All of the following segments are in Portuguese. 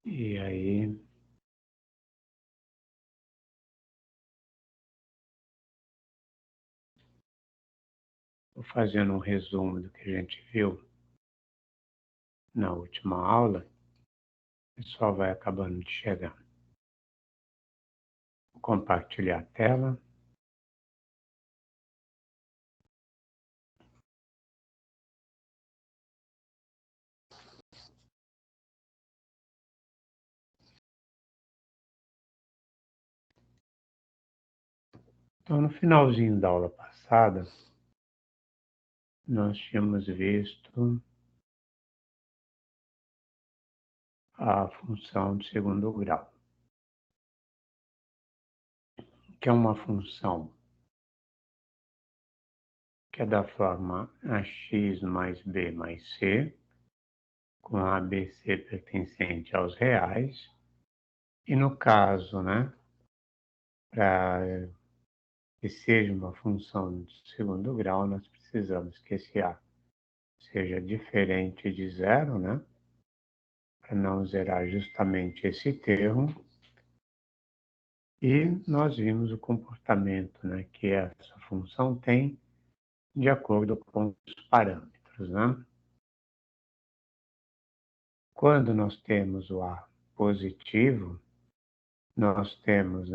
E aí, vou fazendo um resumo do que a gente viu na última aula. O pessoal vai acabando de chegar. Vou compartilhar a tela. Então, no finalzinho da aula passada, nós tínhamos visto a função de segundo grau, que é uma função que é da forma ax mais b mais c, com a ABC pertencente aos reais. E no caso, para que seja uma função de segundo grau, nós precisamos que esse a seja diferente de zero, para não zerar justamente esse termo. E nós vimos o comportamento, que essa função tem de acordo com os parâmetros, Quando nós temos o a positivo, nós temos,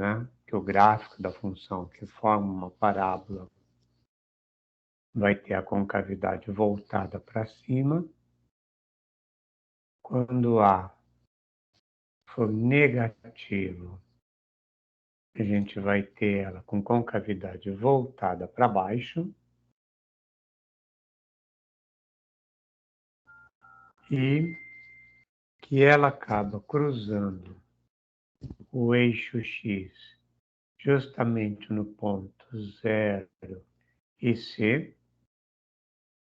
que o gráfico da função que forma uma parábola vai ter a concavidade voltada para cima. Quando a for negativo, a gente vai ter ela com concavidade voltada para baixo. E que ela acaba cruzando o eixo X justamente no ponto 0 e C,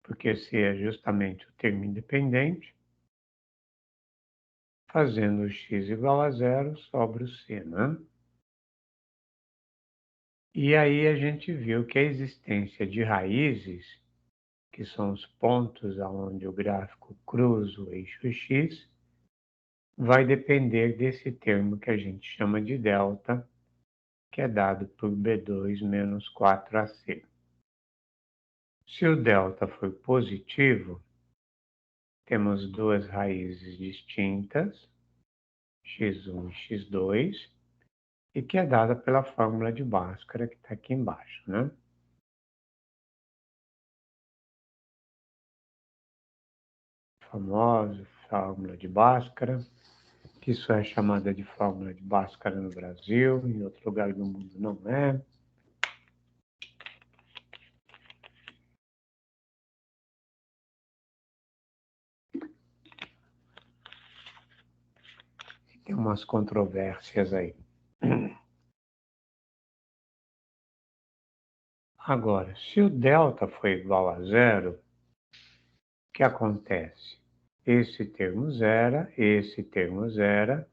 porque C é justamente o termo independente. Fazendo o X igual a zero, sobra o C, E aí a gente viu que a existência de raízes, que são os pontos onde o gráfico cruza o eixo X, vai depender desse termo que a gente chama de delta, que é dado por B2 menos 4AC. Se o delta for positivo, temos duas raízes distintas, x1 e x2, e que é dada pela fórmula de Bhaskara, que está aqui embaixo, Famosa fórmula de Bhaskara, que isso é chamada de fórmula de Bhaskara no Brasil, em outro lugar do mundo não é. Tem umas controvérsias aí. Agora, se o delta for igual a zero, o que acontece? Esse termo zera, esse termo zera,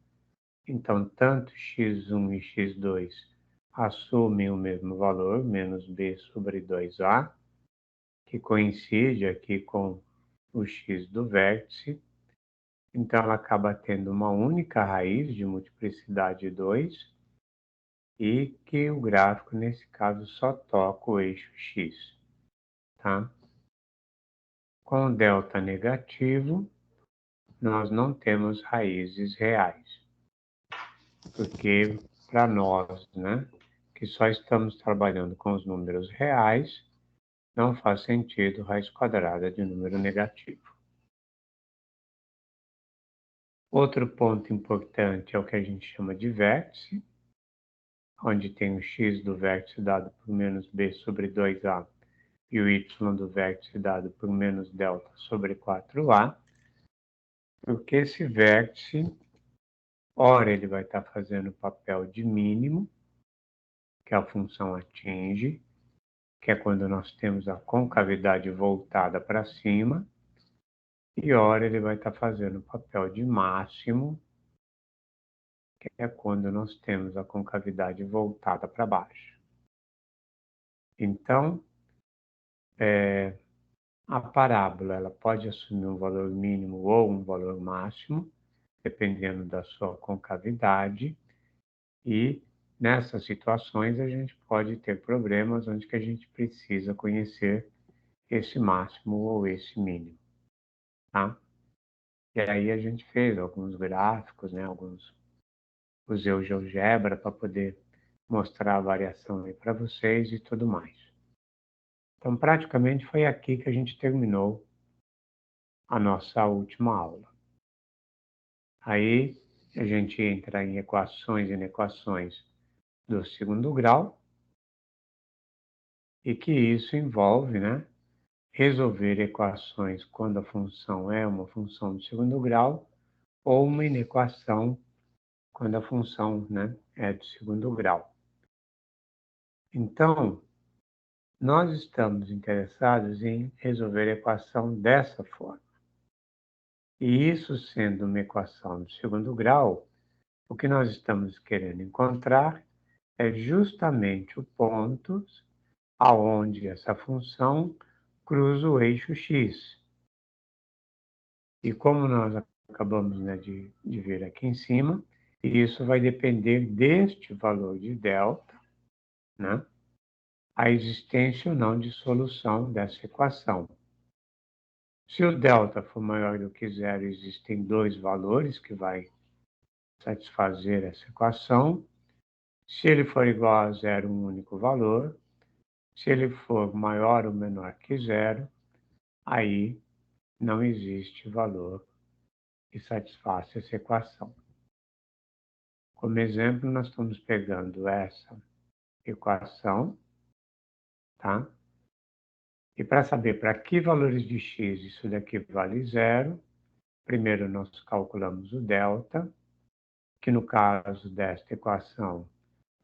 então tanto x1 e x2 assumem o mesmo valor, menos b sobre 2a, que coincide aqui com o x do vértice. Então ela acaba tendo uma única raiz de multiplicidade 2 e que o gráfico, nesse caso, só toca o eixo x, Com o delta negativo, nós não temos raízes reais, porque para nós, que só estamos trabalhando com os números reais, não faz sentido raiz quadrada de número negativo. Outro ponto importante é o que a gente chama de vértice, onde tem o x do vértice dado por menos b sobre 2a e o y do vértice dado por menos delta sobre 4a, porque esse vértice, ora ele vai estar fazendo o papel de mínimo, que a função atinge, que é quando nós temos a concavidade voltada para cima, e ora ele vai estar fazendo o papel de máximo, que é quando nós temos a concavidade voltada para baixo. Então, a parábola ela pode assumir um valor mínimo ou um valor máximo, dependendo da sua concavidade, e nessas situações a gente pode ter problemas onde que a gente precisa conhecer esse máximo ou esse mínimo, tá? E aí a gente fez alguns gráficos, né, usei o GeoGebra para poder mostrar a variação aí para vocês e tudo mais. Então, praticamente foi aqui que a gente terminou a nossa última aula. Aí a gente entra em equações e inequações do segundo grau, e que isso envolve, né, resolver equações quando a função é uma função de segundo grau ou uma inequação quando a função, né, é de segundo grau. Então, nós estamos interessados em resolver a equação dessa forma. E isso sendo uma equação de segundo grau, o que nós estamos querendo encontrar é justamente o ponto aonde essa função cruza o eixo x. E como nós acabamos, né, de ver aqui em cima, isso vai depender deste valor de delta, né, a existência ou não de solução dessa equação. Se o delta for maior do que zero, existem dois valores que vai satisfazer essa equação. Se ele for igual a zero, um único valor. Se ele for maior ou menor que zero, aí não existe valor que satisfaça essa equação. Como exemplo, nós estamos pegando essa equação, tá? E para saber para que valores de x isso daqui vale zero, primeiro nós calculamos o delta, que no caso desta equação,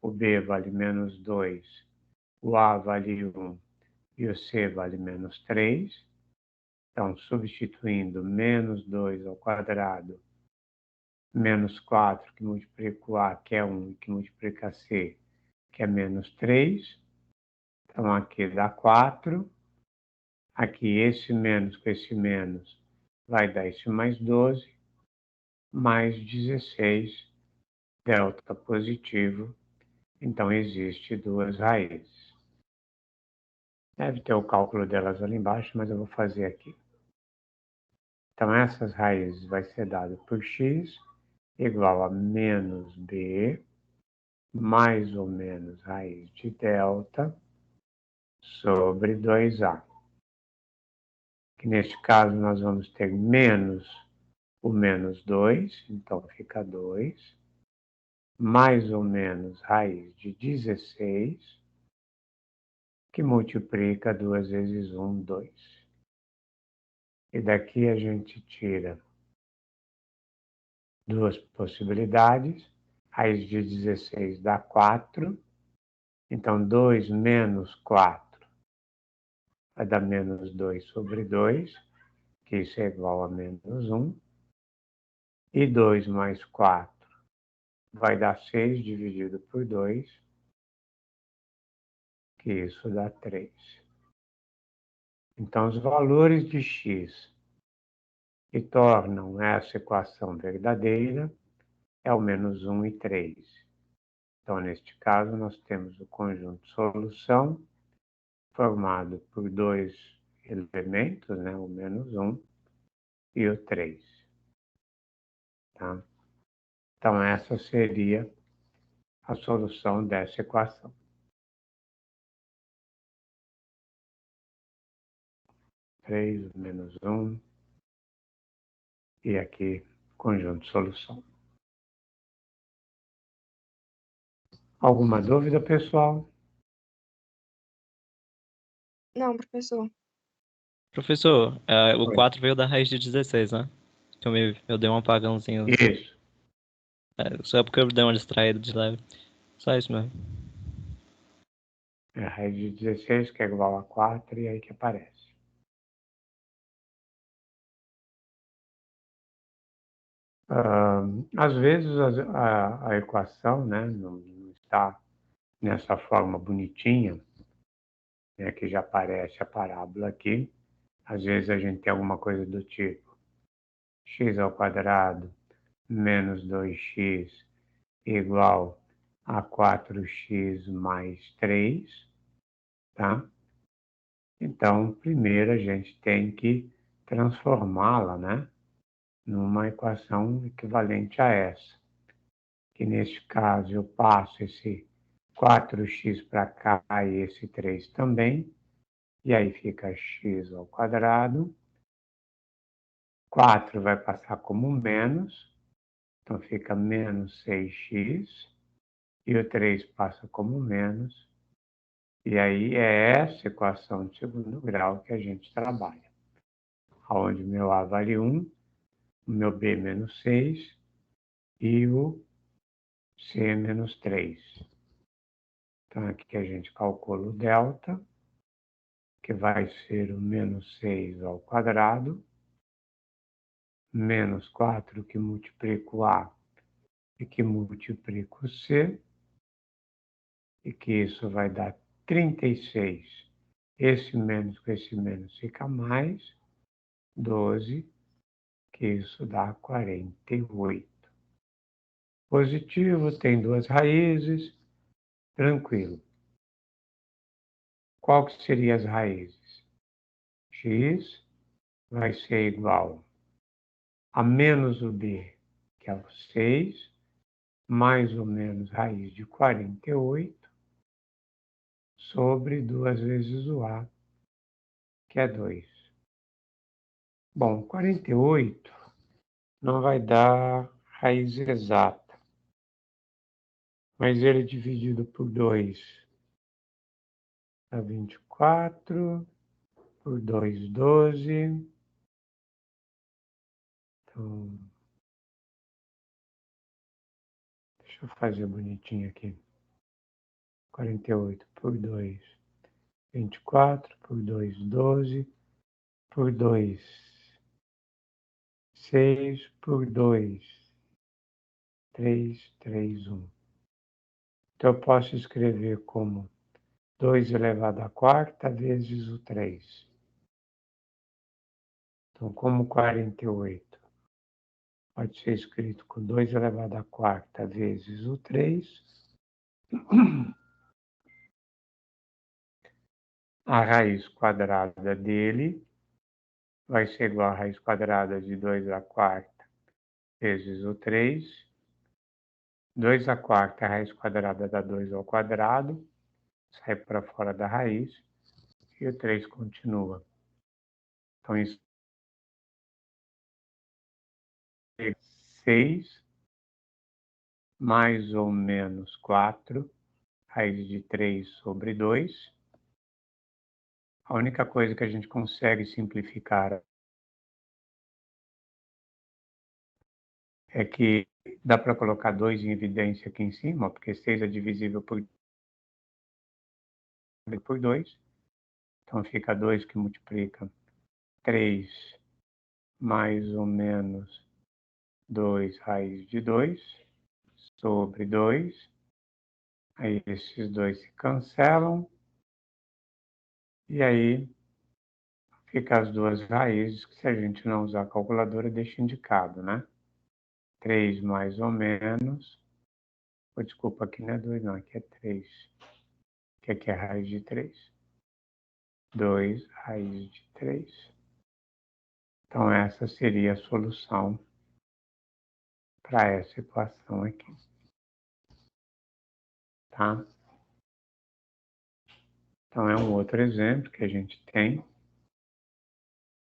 o b vale menos 2, o a vale 1 e o c vale menos 3. Então, substituindo menos 2 ao quadrado, menos 4, que multiplica o a, que é 1, que multiplica c, que é menos 3. Então, aqui dá 4. Aqui, esse menos com esse menos vai dar esse mais 12, mais 16, delta positivo. Então, existe duas raízes. Deve ter o cálculo delas ali embaixo, mas eu vou fazer aqui. Então, essas raízes vai ser dado por x igual a menos b, mais ou menos raiz de delta, sobre 2a. Que neste caso nós vamos ter menos o menos 2, então fica 2, mais ou menos raiz de 16, que multiplica 2 vezes 1, 2. E daqui a gente tira duas possibilidades. Raiz de 16 dá 4. Então, 2 menos 4 vai dar menos 2 sobre 2, que isso é igual a menos 1. E 2 mais 4 vai dar 6 dividido por 2, que isso dá 3. Então, os valores de x que tornam essa equação verdadeira é o menos 1 e 3. Então, neste caso, nós temos o conjunto solução formado por dois elementos, né, o menos 1 e o 3. Tá? Então, essa seria a solução dessa equação. 3 menos 1, e aqui, conjunto solução. Alguma dúvida, pessoal? Não, professor. Professor, o Oi. 4 veio da raiz de 16, né? Que eu dei um apagãozinho. Isso. Só porque eu dei uma distraída de leve. Só isso mesmo. É a raiz de 16, que é igual a 4, e aí que aparece. Às vezes a equação, né, não está nessa forma bonitinha, né, que já aparece a parábola aqui. Às vezes a gente tem alguma coisa do tipo x² menos 2x igual a 4x mais 3, tá? Então, primeiro a gente tem que transformá-la, né, numa equação equivalente a essa. Que neste caso eu passo esse 4x para cá e esse 3 também, e aí fica x ao quadrado. 4 vai passar como menos, então fica menos 6x, e o 3 passa como menos, e aí é essa equação de segundo grau que a gente trabalha, onde o meu A vale 1, o meu B menos 6 e o C menos 3. Então aqui a gente calcula o delta, que vai ser o menos 6 ao quadrado, menos 4 que multiplica o A e que multiplica o C, e que isso vai dar 36. Esse menos com esse menos fica mais 12, que isso dá 48. Positivo tem duas raízes, tranquilo. Qual que seriam as raízes? X vai ser igual a menos o B, que é o 6, mais ou menos raiz de 48, sobre 2 vezes o A, que é 2. Bom, 48 não vai dar raiz exata, mas ele dividido por 2 dá 24, por 2, 12. Então, deixa eu fazer bonitinho aqui. 48 por 2, 24, por 2, 12, por 2, 6, por 2, 3, 3, 1. Então, eu posso escrever como 2 elevado à quarta vezes o 3. Então, como 48 pode ser escrito com 2 elevado à quarta vezes o 3, a raiz quadrada dele vai ser igual a raiz quadrada de 2 à quarta vezes o 3. 2 à quarta, a raiz quadrada dá 2 ao quadrado, sai para fora da raiz, e o 3 continua. Então, isso é 6 mais ou menos 4, raiz de 3 sobre 2. A única coisa que a gente consegue simplificar é que dá para colocar 2 em evidência aqui em cima, porque 6 é divisível por 2. Então, fica 2 que multiplica 3 mais ou menos 2 raiz de 2 sobre 2. Aí esses dois se cancelam. E aí fica as duas raízes, que se a gente não usar a calculadora, deixa indicado, né? 3 mais ou menos. Oh, desculpa, aqui não é 2 não, aqui é 3. Que aqui é raiz de 3. 2 raiz de 3. Então essa seria a solução para essa equação aqui. Tá? Então é um outro exemplo que a gente tem.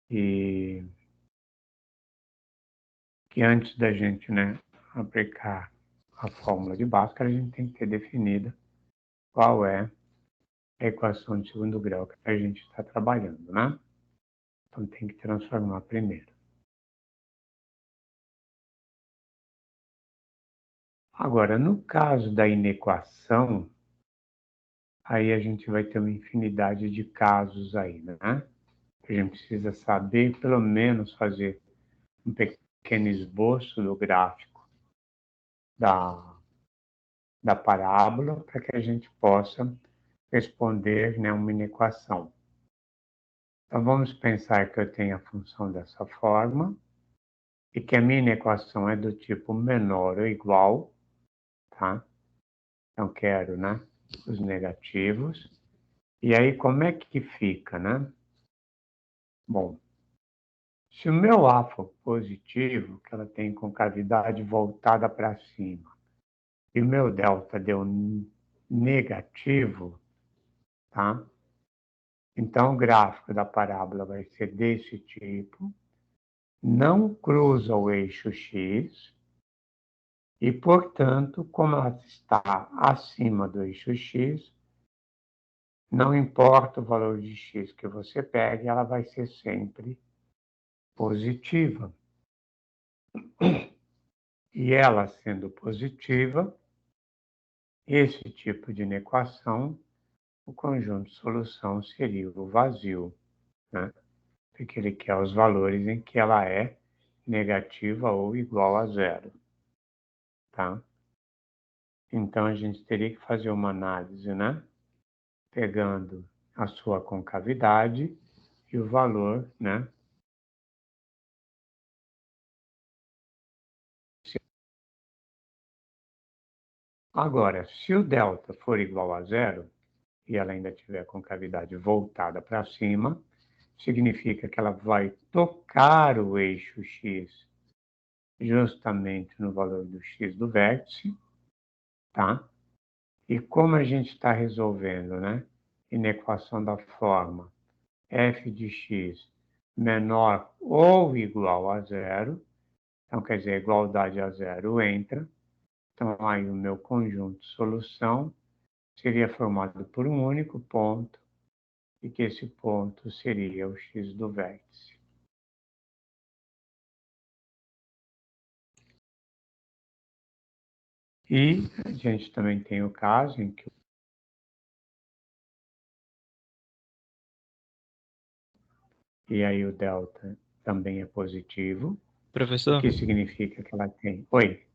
E que antes da gente, né, aplicar a fórmula de Bhaskara, a gente tem que ter definida qual é a equação de segundo grau que a gente está trabalhando, né? Então tem que transformar primeiro. Agora, no caso da inequação, aí a gente vai ter uma infinidade de casos aí, né? A gente precisa saber, pelo menos, fazer um pequeno esboço do gráfico da parábola para que a gente possa responder, né, uma inequação. Então, vamos pensar que eu tenho a função dessa forma, e que a minha equação é do tipo menor ou igual, tá? Então, quero, né, os negativos. E aí, como é que fica, né? Bom, se o meu A for positivo, que ela tem concavidade voltada para cima, e o meu delta deu negativo, tá? Então, o gráfico da parábola vai ser desse tipo, não cruza o eixo X, e, portanto, como ela está acima do eixo X, não importa o valor de X que você pegue, ela vai ser sempre positiva. E ela sendo positiva, esse tipo de inequação, o conjunto de solução seria o vazio, né? Porque ele quer os valores em que ela é negativa ou igual a zero, tá? Então, a gente teria que fazer uma análise, né? Pegando a sua concavidade e o valor, né? Agora, se o delta for igual a zero, e ela ainda tiver concavidade voltada para cima, significa que ela vai tocar o eixo X justamente no valor do X do vértice, tá? E como a gente está resolvendo, né? Inequação da forma f de x menor ou igual a zero, então quer dizer, a igualdade a zero entra, então aí o meu conjunto de solução seria formado por um único ponto, e que esse ponto seria o x do vértice. E a gente também tem o caso em que e aí o delta também é positivo, o Professor, que significa que ela tem... Oi,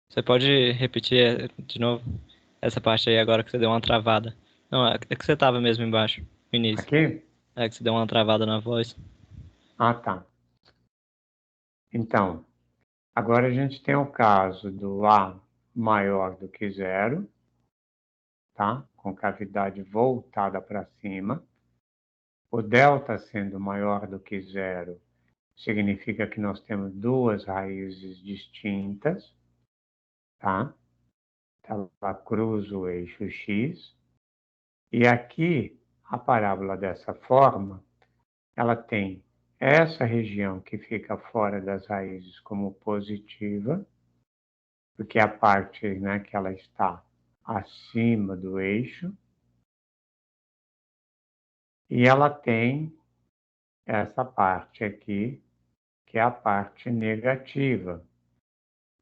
você pode repetir de novo essa parte aí agora que você deu uma travada? Não, é que você tava mesmo embaixo, no início. aqui? É que você deu uma travada na voz. Ah, tá. Então, agora a gente tem o caso do A maior do que zero, tá? Com cavidade voltada para cima. O delta sendo maior do que zero, significa que nós temos duas raízes distintas, tá? Ela cruza o eixo X. E aqui, a parábola dessa forma, ela tem essa região que fica fora das raízes como positiva, porque é a parte, né, que ela está acima do eixo, e ela tem essa parte aqui, que é a parte negativa,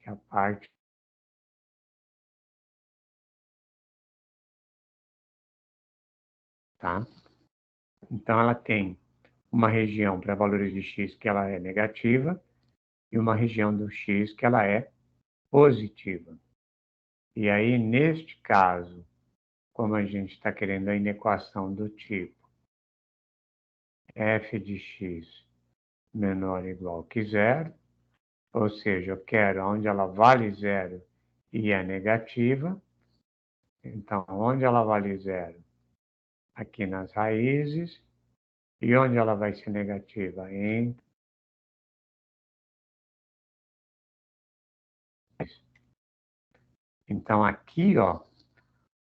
que é a parte, tá? Então, ela tem uma região para valores de x que ela é negativa e uma região do x que ela é positiva. E aí, neste caso, como a gente está querendo a inequação do tipo f de x menor ou igual que zero, ou seja, eu quero onde ela vale zero e é negativa, então onde ela vale zero? Aqui nas raízes, e onde ela vai ser negativa? Então aqui, ó,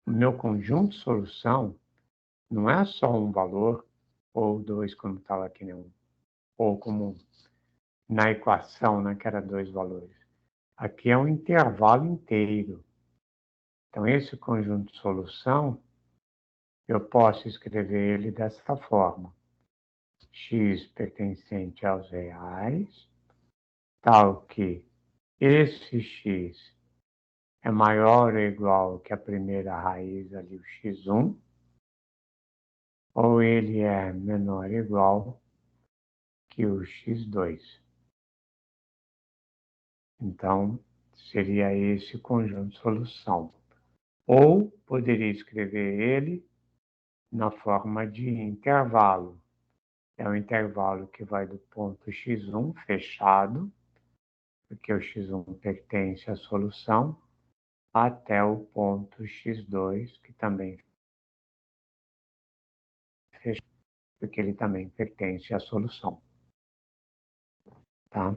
o meu conjunto de solução não é só um valor, ou dois, como estava aqui, né? Ou como na equação, né, que era dois valores. Aqui é um intervalo inteiro. Então, esse conjunto de solução, eu posso escrever ele dessa forma. X pertencente aos reais, tal que esse x é maior ou igual que a primeira raiz ali, o x1, ou ele é menor ou igual que o x2. Então, seria esse conjunto de solução. Ou poderia escrever ele na forma de intervalo. É o intervalo que vai do ponto x1 fechado porque o x1 pertence à solução, até o ponto x2, que também fechado, porque ele também pertence à solução. Tá?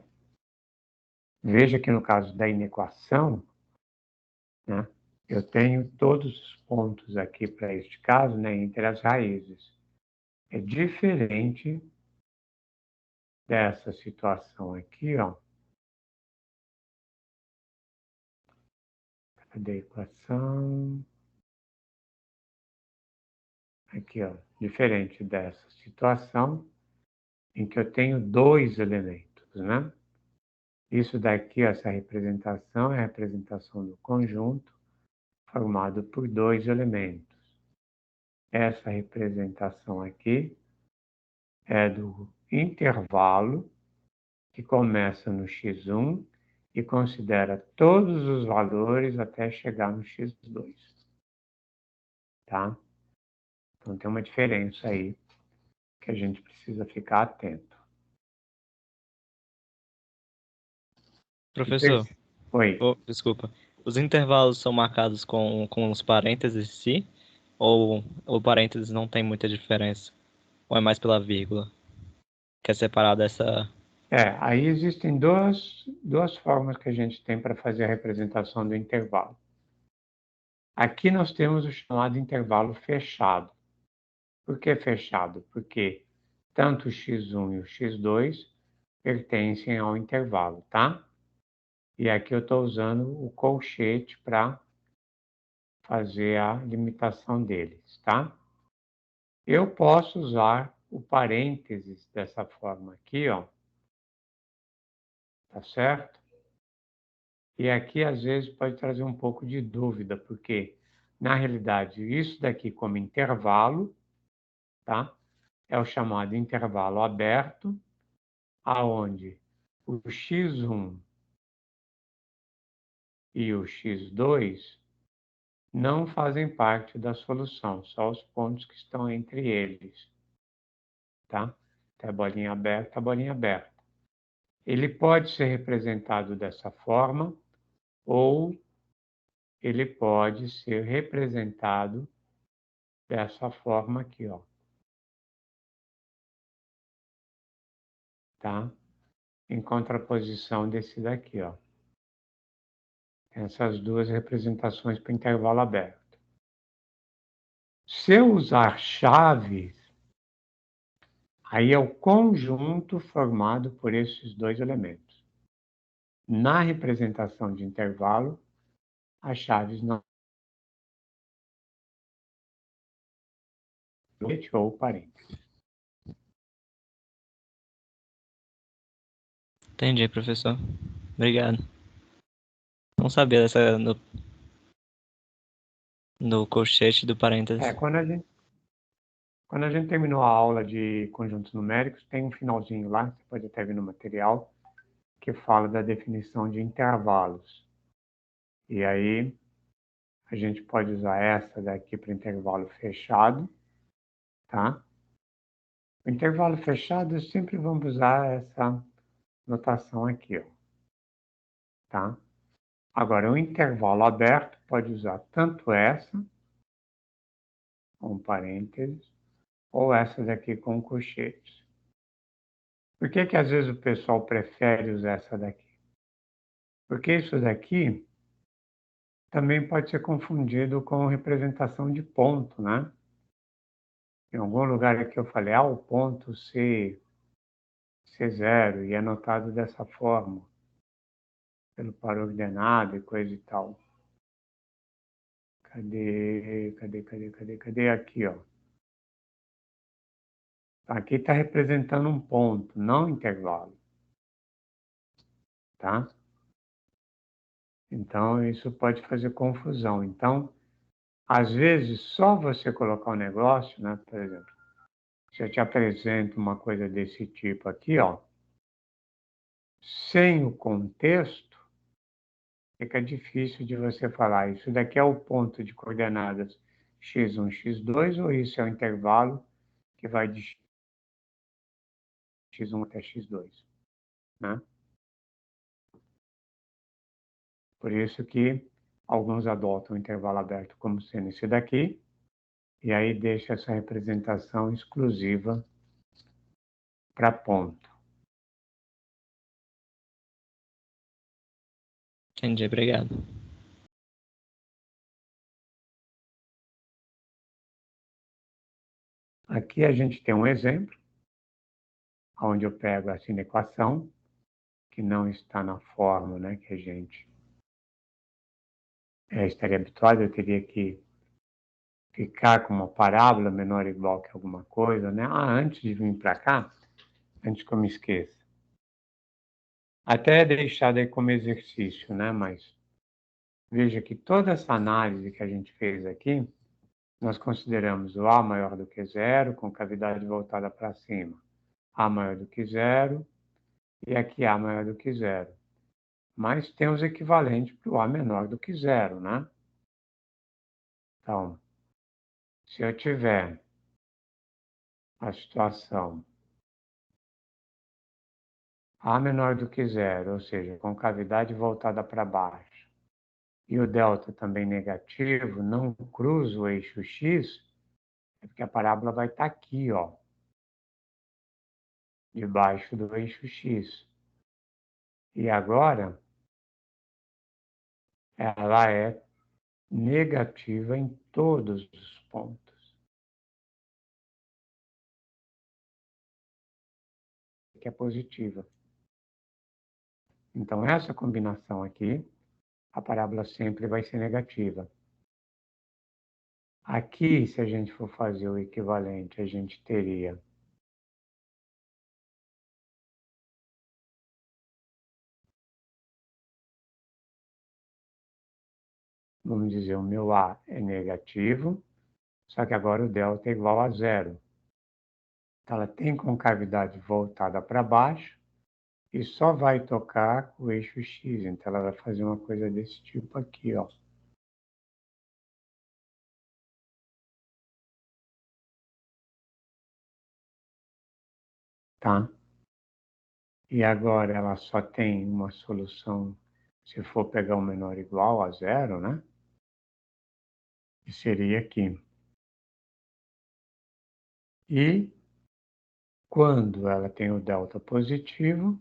Veja que no caso da inequação, né, eu tenho todos os pontos aqui para este caso, né, entre as raízes. É diferente dessa situação aqui, ó. Cadê a equação? Aqui, ó. Diferente dessa situação em que eu tenho dois elementos, né? Isso daqui, essa representação, é a representação do conjunto formado por dois elementos. Essa representação aqui é do intervalo que começa no x1 e considera todos os valores até chegar no x2, tá? Então tem uma diferença aí que a gente precisa ficar atento. Professor, Oi. desculpa. Os intervalos são marcados com os parênteses em si? Ou o parênteses não tem muita diferença? Ou é mais pela vírgula? Que é separado essa... Aí existem duas formas que a gente tem para fazer a representação do intervalo. Aqui nós temos o chamado intervalo fechado. Por que fechado? Porque tanto o x1 e o x2 pertencem ao intervalo, tá? E aqui eu estou usando o colchete para fazer a limitação deles, tá? Eu posso usar o parênteses dessa forma aqui, ó. Tá certo? E aqui, às vezes, pode trazer um pouco de dúvida, porque, na realidade, isso daqui como intervalo, tá? É o chamado intervalo aberto, aonde o x1 e o x2 não fazem parte da solução, só os pontos que estão entre eles, tá? Então, a bolinha aberta, a bolinha aberta. Ele pode ser representado dessa forma, ou ele pode ser representado dessa forma aqui, ó. Tá? Em contraposição desse daqui, ó. Essas duas representações para intervalo aberto. Se eu usar chaves, aí é o conjunto formado por esses dois elementos. Na representação de intervalo, as chaves não ou parênteses. Entendi, professor. Obrigado. Não sabia dessa no colchete do parênteses. Quando a gente terminou a aula de conjuntos numéricos, tem um finalzinho lá, você pode até ver no material, que fala da definição de intervalos. E aí, a gente pode usar essa daqui para intervalo fechado, tá? O intervalo fechado, sempre vamos usar essa notação aqui, ó, tá? Agora, o intervalo aberto pode usar tanto essa, com parênteses, ou essa daqui com colchetes. Por que que às vezes o pessoal prefere usar essa daqui? Porque isso daqui também pode ser confundido com representação de ponto, né? Em algum lugar aqui eu falei, o ponto C0, e é anotado dessa forma, pelo par ordenado e coisa e tal. Cadê? Aqui, ó. Aqui está representando um ponto, não um intervalo. Tá? Então, isso pode fazer confusão. Então, às vezes, só você colocar o negócio, né? Por exemplo, se eu te apresento uma coisa desse tipo aqui, ó, sem o contexto, fica difícil de você falar. Isso daqui é o ponto de coordenadas x1, x2, ou isso é o intervalo que vai de x1 até x2, né? Por isso que alguns adotam o intervalo aberto como sendo esse daqui, e aí deixa essa representação exclusiva para ponto. Entendi, obrigado. Aqui a gente tem um exemplo, onde eu pego essa inequação, que não está na forma, né, que a gente estaria habituado, eu teria que ficar com uma parábola menor ou igual que alguma coisa, né? Antes de vir para cá, antes que eu me esqueça. Até deixar daí como exercício, né? Mas veja que toda essa análise que a gente fez aqui, nós consideramos o A maior do que zero, com cavidade voltada para cima. A maior do que zero, e aqui A maior do que zero. Mas tem os equivalentes para o A menor do que zero, né? Então, se eu tiver a situação A menor do que zero, ou seja, com cavidade voltada para baixo, e o delta também negativo, não cruza o eixo x, é porque a parábola vai estar aqui, ó, debaixo do eixo x. E agora, ela é negativa em todos os pontos, que é positiva. Então, essa combinação aqui, a parábola sempre vai ser negativa. Aqui, se a gente for fazer o equivalente, a gente teria vamos dizer, o meu A é negativo, só que agora o delta é igual a zero. Então, ela tem concavidade voltada para baixo e só vai tocar o eixo x. Então, ela vai fazer uma coisa desse tipo aqui, ó. Tá? E agora ela só tem uma solução, se for pegar o menor igual a zero, né? Que seria aqui. E quando ela tem o delta positivo,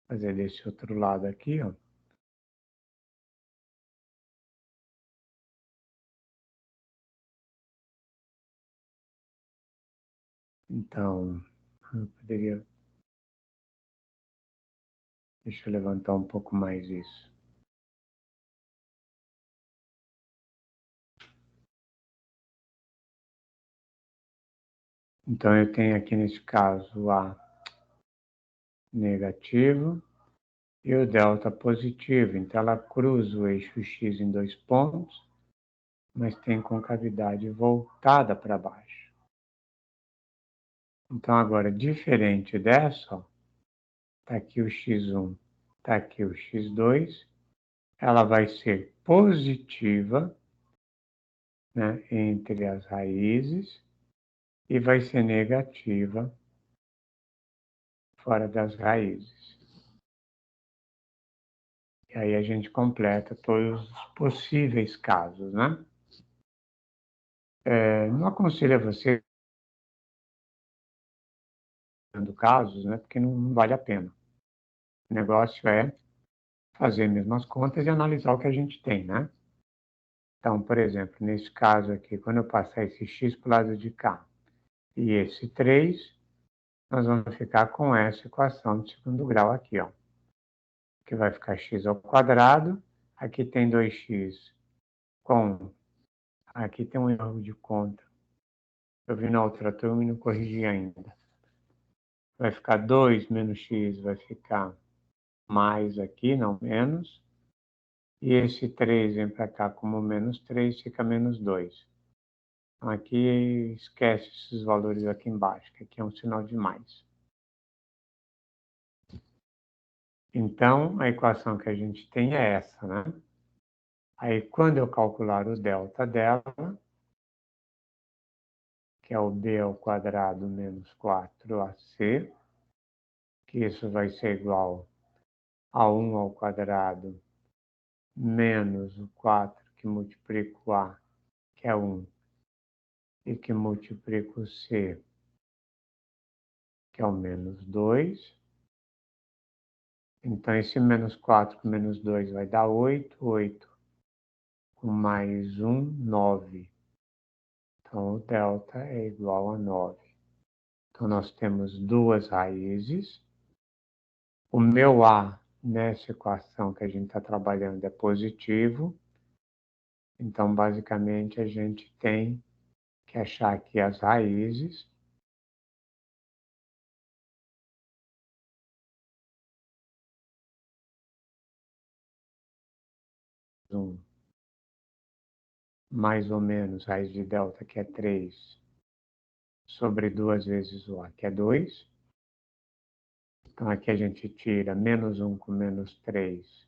fazer desse outro lado aqui, ó. Então, eu poderia. Deixa eu levantar um pouco mais isso. Então, eu tenho aqui nesse caso A negativo e o delta positivo. Então, ela cruza o eixo x em dois pontos, mas tem concavidade voltada para baixo. Então, agora, diferente dessa, está aqui o x1, está aqui o x2, ela vai ser positiva, né, entre as raízes e vai ser negativa fora das raízes. E aí a gente completa todos os possíveis casos, né? Não aconselho a você dando casos, né? Porque não vale a pena. O negócio é fazer mesmo as contas e analisar o que a gente tem, né? Então, por exemplo, nesse caso aqui, quando eu passar esse x para o lado de cá e esse 3, nós vamos ficar com essa equação de segundo grau aqui, ó. Que vai ficar x ao quadrado, aqui tem 2x com... Aqui tem um erro de conta. Eu vi na outra turma e não corrigi ainda. Vai ficar 2 menos x, vai ficar mais aqui, não menos. E esse 3 vem para cá como menos 3, fica menos 2. Então, aqui esquece esses valores aqui embaixo, que aqui é um sinal de mais. Então, a equação que a gente tem é essa, né? Aí, quando eu calcular o delta dela, que é o b ao quadrado menos 4ac, que isso vai ser igual a 1 ao quadrado menos o 4 que multiplica o A, que é 1, e que multiplica o C, que é o menos 2. Então, esse menos 4 com menos 2 vai dar 8. 8 com mais 1, 9. Então, o delta é igual a 9. Então, nós temos duas raízes. O meu A, nessa equação que a gente está trabalhando, é positivo. Então, basicamente, a gente tem que achar aqui as raízes. Mais ou menos, raiz de delta, que é 3, sobre 2 vezes o A, que é 2. Então, aqui a gente tira menos 1 com menos 3,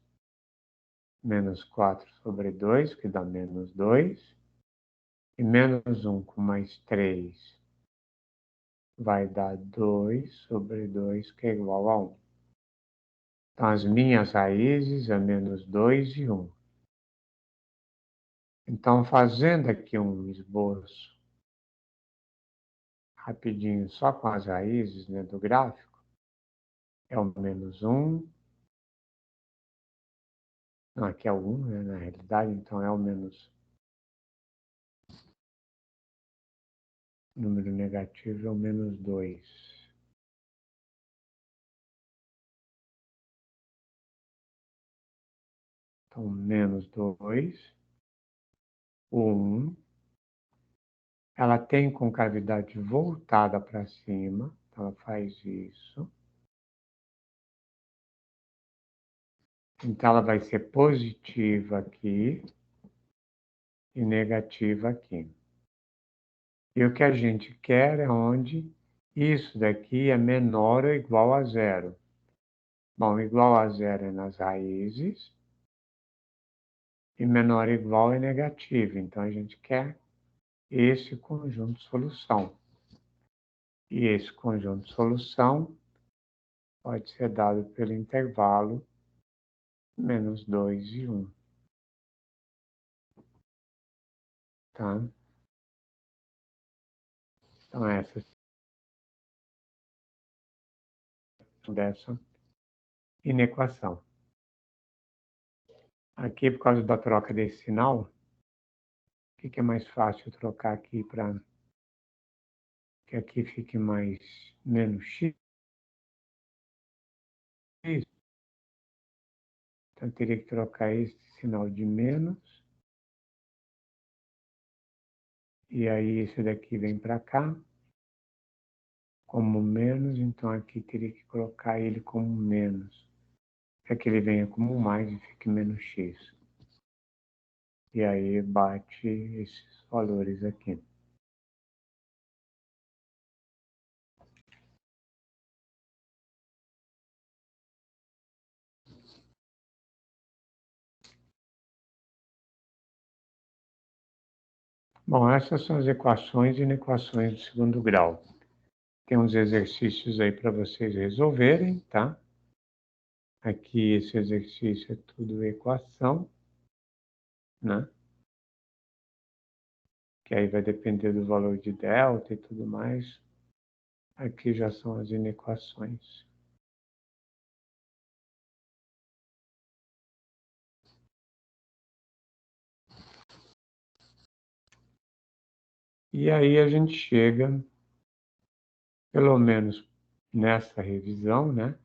menos 4 sobre 2, que dá menos 2. E menos 1 com mais 3 vai dar 2 sobre 2, que é igual a 1. Então, as minhas raízes é menos 2 e 1. Então, fazendo aqui um esboço rapidinho, só com as raízes, né, do gráfico, é o menos 1. Não, aqui é o 1, né, na realidade, então é o menos. Número negativo é o menos 2. Então, menos 2. O 1. Ela tem concavidade voltada para cima, então ela faz isso. Então, ela vai ser positiva aqui e negativa aqui. E o que a gente quer é onde isso daqui é menor ou igual a zero. Bom, igual a zero é nas raízes e menor ou igual é negativo. Então, a gente quer esse conjunto de solução. E esse conjunto de solução pode ser dado pelo intervalo menos 2 e 1. Tá? Então, essa dessa inequação. Aqui, por causa da troca desse sinal, o que é mais fácil trocar aqui para que aqui fique mais menos x? Então, eu teria que trocar esse sinal de menos. E aí, esse daqui vem para cá como menos. Então, aqui teria que colocar ele como menos. Para que ele venha como mais e fique menos x. E aí, bate esses valores aqui. Bom, essas são as equações e inequações do segundo grau. Tem uns exercícios aí para vocês resolverem, tá? Aqui esse exercício é tudo equação, né? Que aí vai depender do valor de delta e tudo mais. Aqui já são as inequações. E aí a gente chega, pelo menos nessa revisão, né?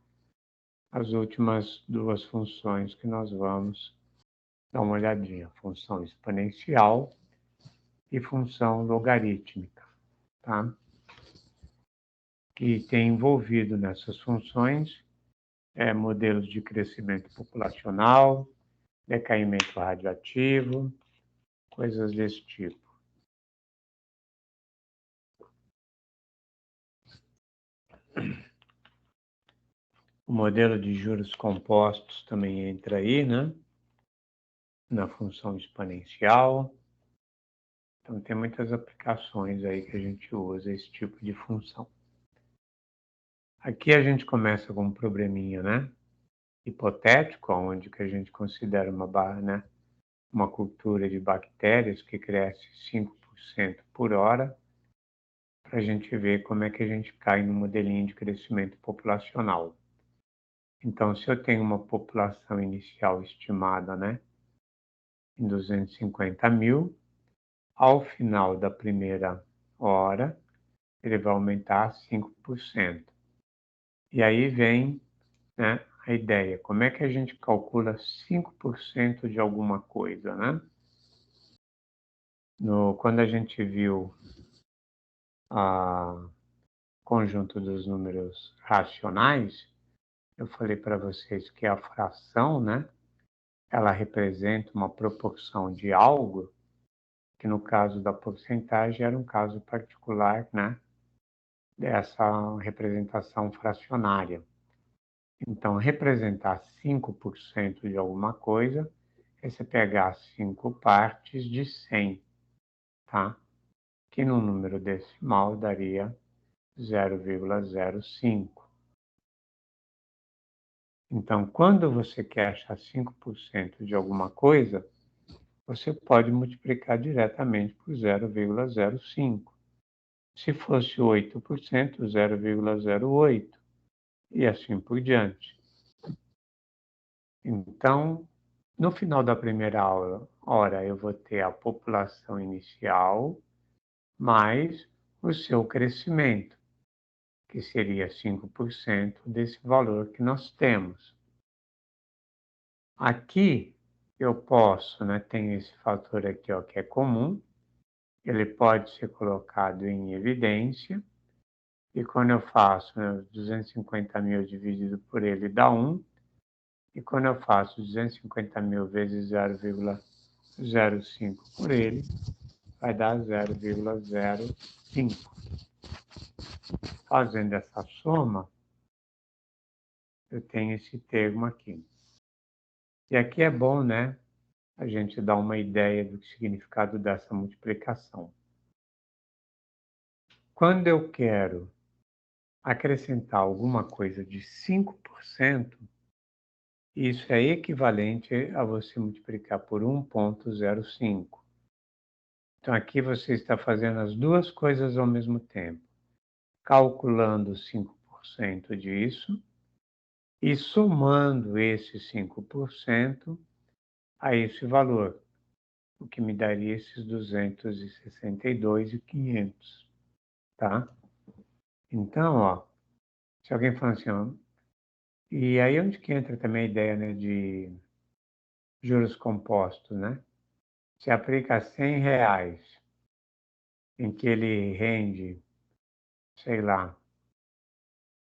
As últimas duas funções que nós vamos dar uma olhadinha. Função exponencial e função logarítmica, tá? Que tem envolvido nessas funções modelos de crescimento populacional, decaimento radioativo, coisas desse tipo. O modelo de juros compostos também entra aí, né? Na função exponencial. Então, tem muitas aplicações aí que a gente usa esse tipo de função. Aqui a gente começa com um probleminha, né? hipotético, onde que a gente considera uma cultura de bactérias que cresce 5% por hora, para a gente ver como é que a gente cai no modelinho de crescimento populacional. Então, se eu tenho uma população inicial estimada, em 250 mil, ao final da primeira hora, ele vai aumentar 5%. E aí vem, a ideia, como é que a gente calcula 5% de alguma coisa, Quando a gente viu o conjunto dos números racionais, eu falei para vocês que a fração, ela representa uma proporção de algo, que no caso da porcentagem era um caso particular, dessa representação fracionária. Então, representar 5% de alguma coisa é você pegar 5 partes de 100, tá? Que no número decimal daria 0,05. Então, quando você quer achar 5% de alguma coisa, você pode multiplicar diretamente por 0,05. Se fosse 8%, 0,08, e assim por diante. Então, no final da primeira hora, eu vou ter a população inicial mais o seu crescimento, que seria 5% desse valor que nós temos. Aqui eu posso, tem esse fator aqui, que é comum, ele pode ser colocado em evidência, e quando eu faço 250 mil dividido por ele dá 1, e quando eu faço 250 mil vezes 0,05 por ele, vai dar 0,05. Fazendo essa soma, eu tenho esse termo aqui. E aqui é bom, a gente dar uma ideia do significado dessa multiplicação. Quando eu quero acrescentar alguma coisa de 5%, isso é equivalente a você multiplicar por 1,05. Então, aqui você está fazendo as duas coisas ao mesmo tempo, calculando 5% disso e somando esse 5% a esse valor, o que me daria esses 262.500, tá? Então, se alguém fala assim, e aí onde que entra também a ideia, de juros compostos, Se aplica R$ 100, em que ele rende, sei lá,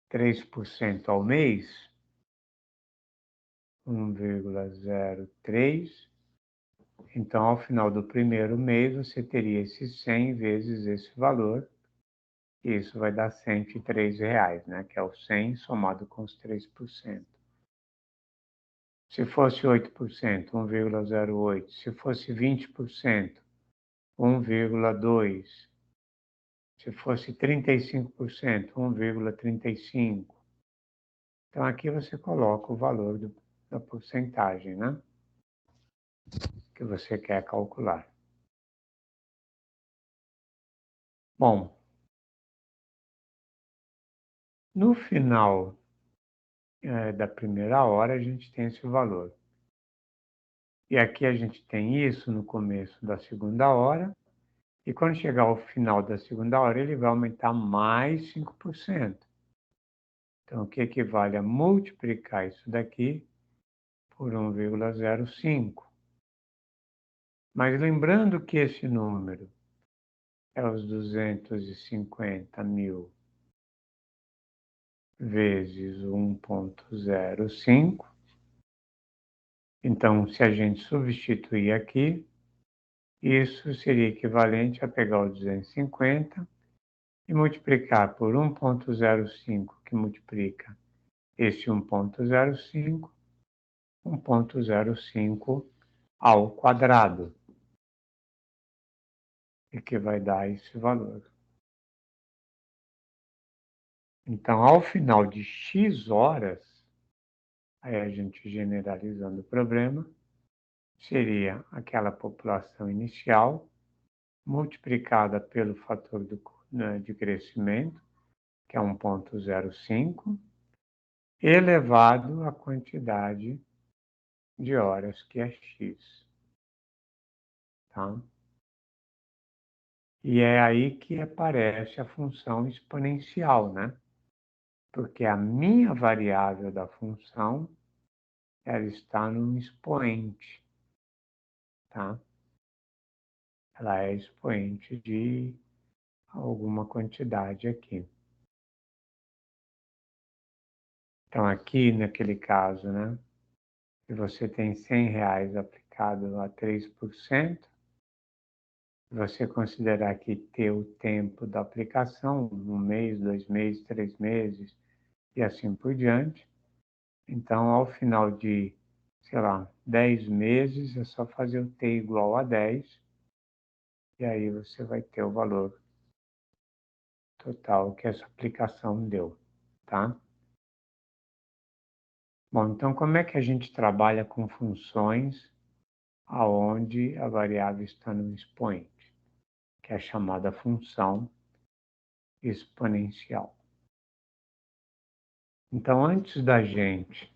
3% ao mês, 1,03. Então, ao final do primeiro mês, você teria esses 100 vezes esse valor, e isso vai dar R$ 103, que é o 100 somado com os 3%. Se fosse 8%, 1,08. Se fosse 20%, 1,2. Se fosse 35%, 1,35. Então, aqui você coloca o valor da porcentagem, que você quer calcular. Bom, no final da primeira hora, a gente tem esse valor. E aqui a gente tem isso no começo da segunda hora, e quando chegar ao final da segunda hora, ele vai aumentar mais 5%. Então, o que equivale a multiplicar isso daqui por 1,05. Mas lembrando que esse número é os 250 mil vezes 1,05. Então, se a gente substituir aqui, isso seria equivalente a pegar o 250 e multiplicar por 1,05, que multiplica esse 1,05, 1,05 ao quadrado, e que vai dar esse valor. Então, ao final de X horas, Aí a gente generalizando o problema, seria aquela população inicial multiplicada pelo fator de crescimento, que é 1,05, elevado à quantidade de horas, que é x. Tá? E é aí que aparece a função exponencial, né? Porque a minha variável da função, ela está num expoente, tá? Ela é expoente de alguma quantidade aqui. Então, aqui, naquele caso, né? Se você tem R$100 aplicado a 3%, você considerar que ter o tempo da aplicação, 1 mês, 2 meses, 3 meses e assim por diante. Então, ao final de, sei lá, 10 meses, é só fazer o t igual a 10, e aí você vai ter o valor total que essa aplicação deu, tá? Bom, então como é que a gente trabalha com funções aonde a variável está no expoente, que é a chamada função exponencial? Então, antes da gente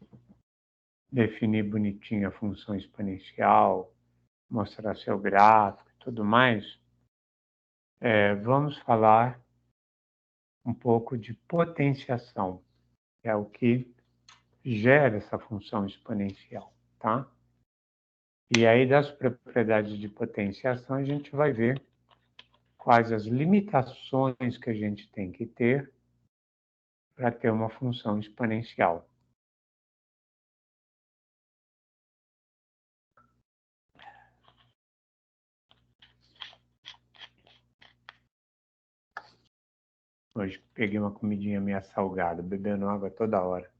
definir bonitinho a função exponencial, mostrar seu gráfico e tudo mais, vamos falar um pouco de potenciação, que é o que gera essa função exponencial, tá? E aí, das propriedades de potenciação, a gente vai ver quais as limitações que a gente tem que ter para ter uma função exponencial. Hoje peguei uma comidinha meio salgada, bebendo água toda hora.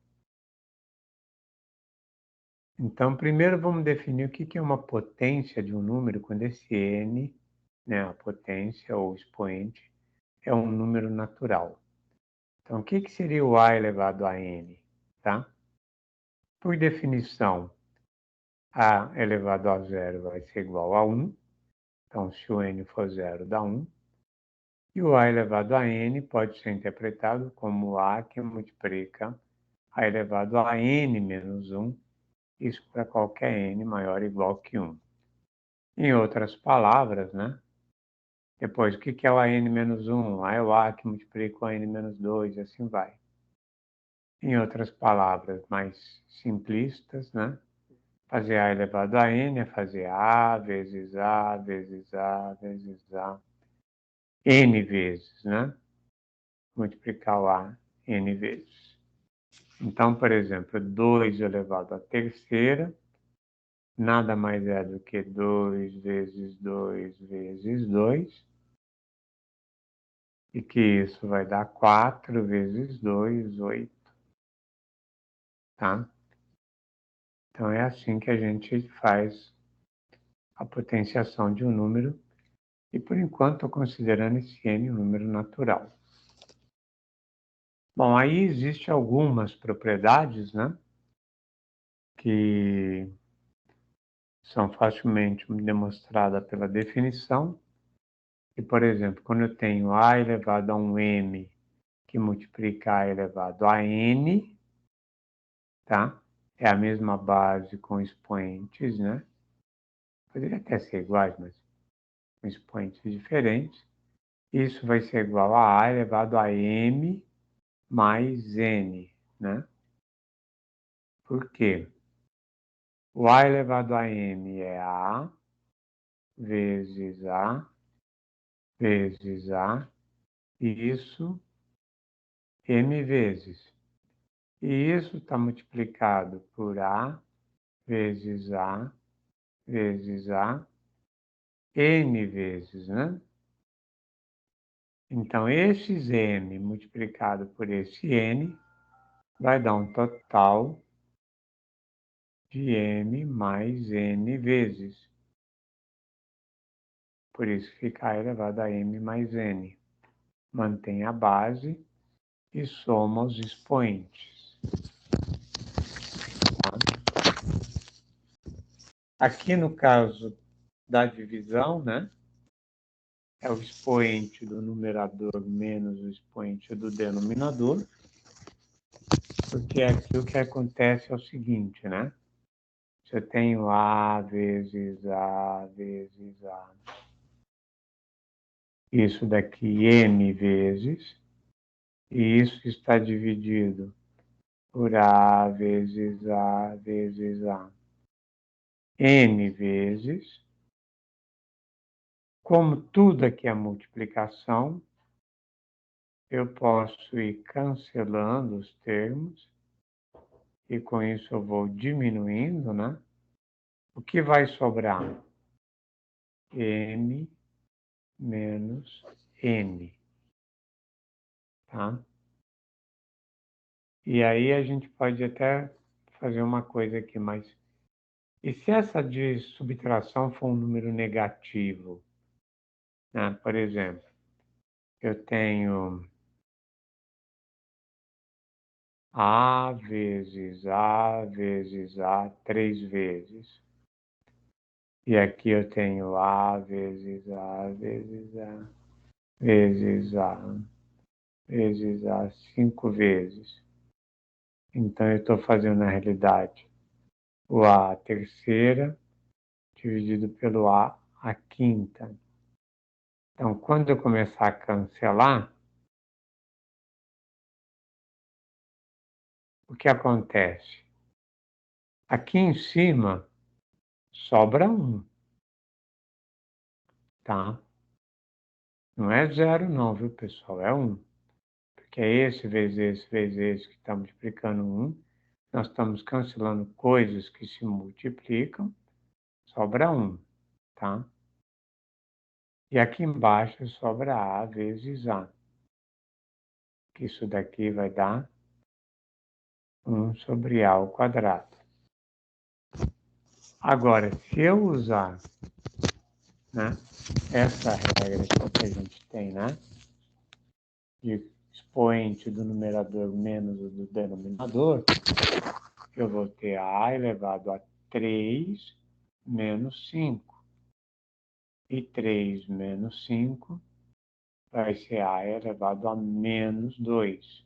Então, primeiro vamos definir o que é uma potência de um número quando esse n, né, a potência ou expoente, é um número natural. Então, o que seria o a elevado a n? Tá? Por definição, a elevado a zero vai ser igual a 1. Então, se o n for zero, dá 1. E o a elevado a n pode ser interpretado como a que multiplica a elevado a n menos 1, isso para qualquer n maior ou igual que 1. Em outras palavras, né? Depois, o que é o AN menos 1? É o A que multiplica o AN menos 2, e assim vai. Em outras palavras mais simplistas, né? Fazer A elevado a N é fazer A vezes A vezes A vezes A, N vezes, né? Multiplicar o A N vezes. Então, por exemplo, 2 elevado à terceira, nada mais é do que 2 vezes 2 vezes 2, e que isso vai dar 4 vezes 2, 8, tá? Então, é assim que a gente faz a potenciação de um número, e por enquanto estou considerando esse n um número natural. Bom, aí existem algumas propriedades, né, que são facilmente demonstradas pela definição. E, por exemplo, quando eu tenho a elevado a um m que multiplica a elevado a n, tá? É a mesma base com expoentes, né? Poderia até ser iguais, mas com expoentes diferentes. Isso vai ser igual a A elevado a M mais N, né? Por quê? O A elevado a M é A vezes A vezes A, e isso M vezes. E isso está multiplicado por A vezes A vezes A, N vezes, né? Então, esses M multiplicado por esse N vai dar um total de M mais N vezes. Por isso fica A elevado a M mais N. Mantém a base e soma os expoentes. Aqui no caso da divisão, né? É o expoente do numerador menos o expoente do denominador. Porque aqui o que acontece é o seguinte, né? Se eu tenho A vezes A vezes A. Isso daqui N vezes. E isso está dividido por A vezes A vezes A. N vezes. Como tudo aqui é multiplicação, eu posso ir cancelando os termos. E com isso eu vou diminuindo, né? O que vai sobrar? M menos N. Tá? E aí a gente pode até fazer uma coisa aqui, mas e se essa de subtração for um número negativo? Né? Por exemplo, eu tenho A vezes A vezes A 3 vezes. E aqui eu tenho A vezes A vezes A vezes A vezes A 5 vezes. Então eu estou fazendo na realidade o A terceira dividido pelo A quinta. Então, quando eu começar a cancelar, o que acontece? Aqui em cima sobra 1, tá? Não é 0 não, viu, pessoal? É 1. Porque é esse vezes esse vezes esse que está multiplicando 1. Nós estamos cancelando coisas que se multiplicam, sobra 1, tá? E aqui embaixo sobra A vezes A. Que isso daqui vai dar 1 sobre A ao quadrado. Agora, se eu usar, né, essa regra que a gente tem, né, de expoente do numerador menos o do denominador, eu vou ter A elevado a 3 menos 5. E 3 menos 5 vai ser A elevado a menos 2.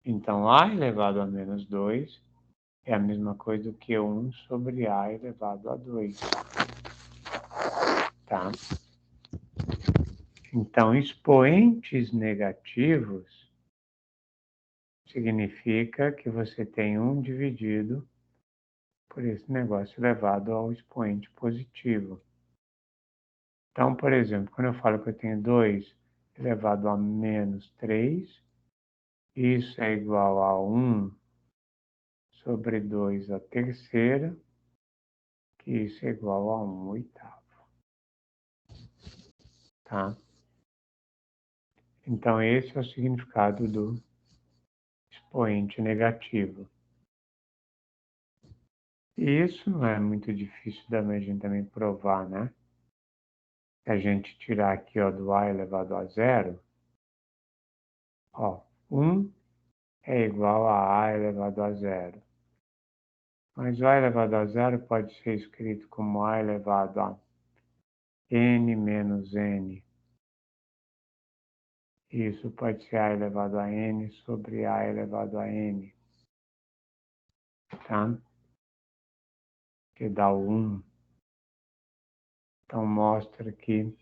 Então, A elevado a menos 2 é a mesma coisa que 1 sobre A elevado a 2. Tá? Então, expoentes negativos significa que você tem 1 dividido por esse negócio elevado ao expoente positivo. Então, por exemplo, quando eu falo que eu tenho 2 elevado a menos 3, isso é igual a 1 sobre 2 à terceira, que isso é igual a 1 oitavo. Tá? Então, esse é o significado do expoente negativo. E isso não é muito difícil da gente também provar, né? Se a gente tirar aqui, ó, do A elevado a 0, ó, 1 é igual a A elevado a 0. Mas o A elevado a 0 pode ser escrito como A elevado a N menos N. Isso pode ser A elevado a N sobre A elevado a N. Tá? Que dá o 1. Então, mostra que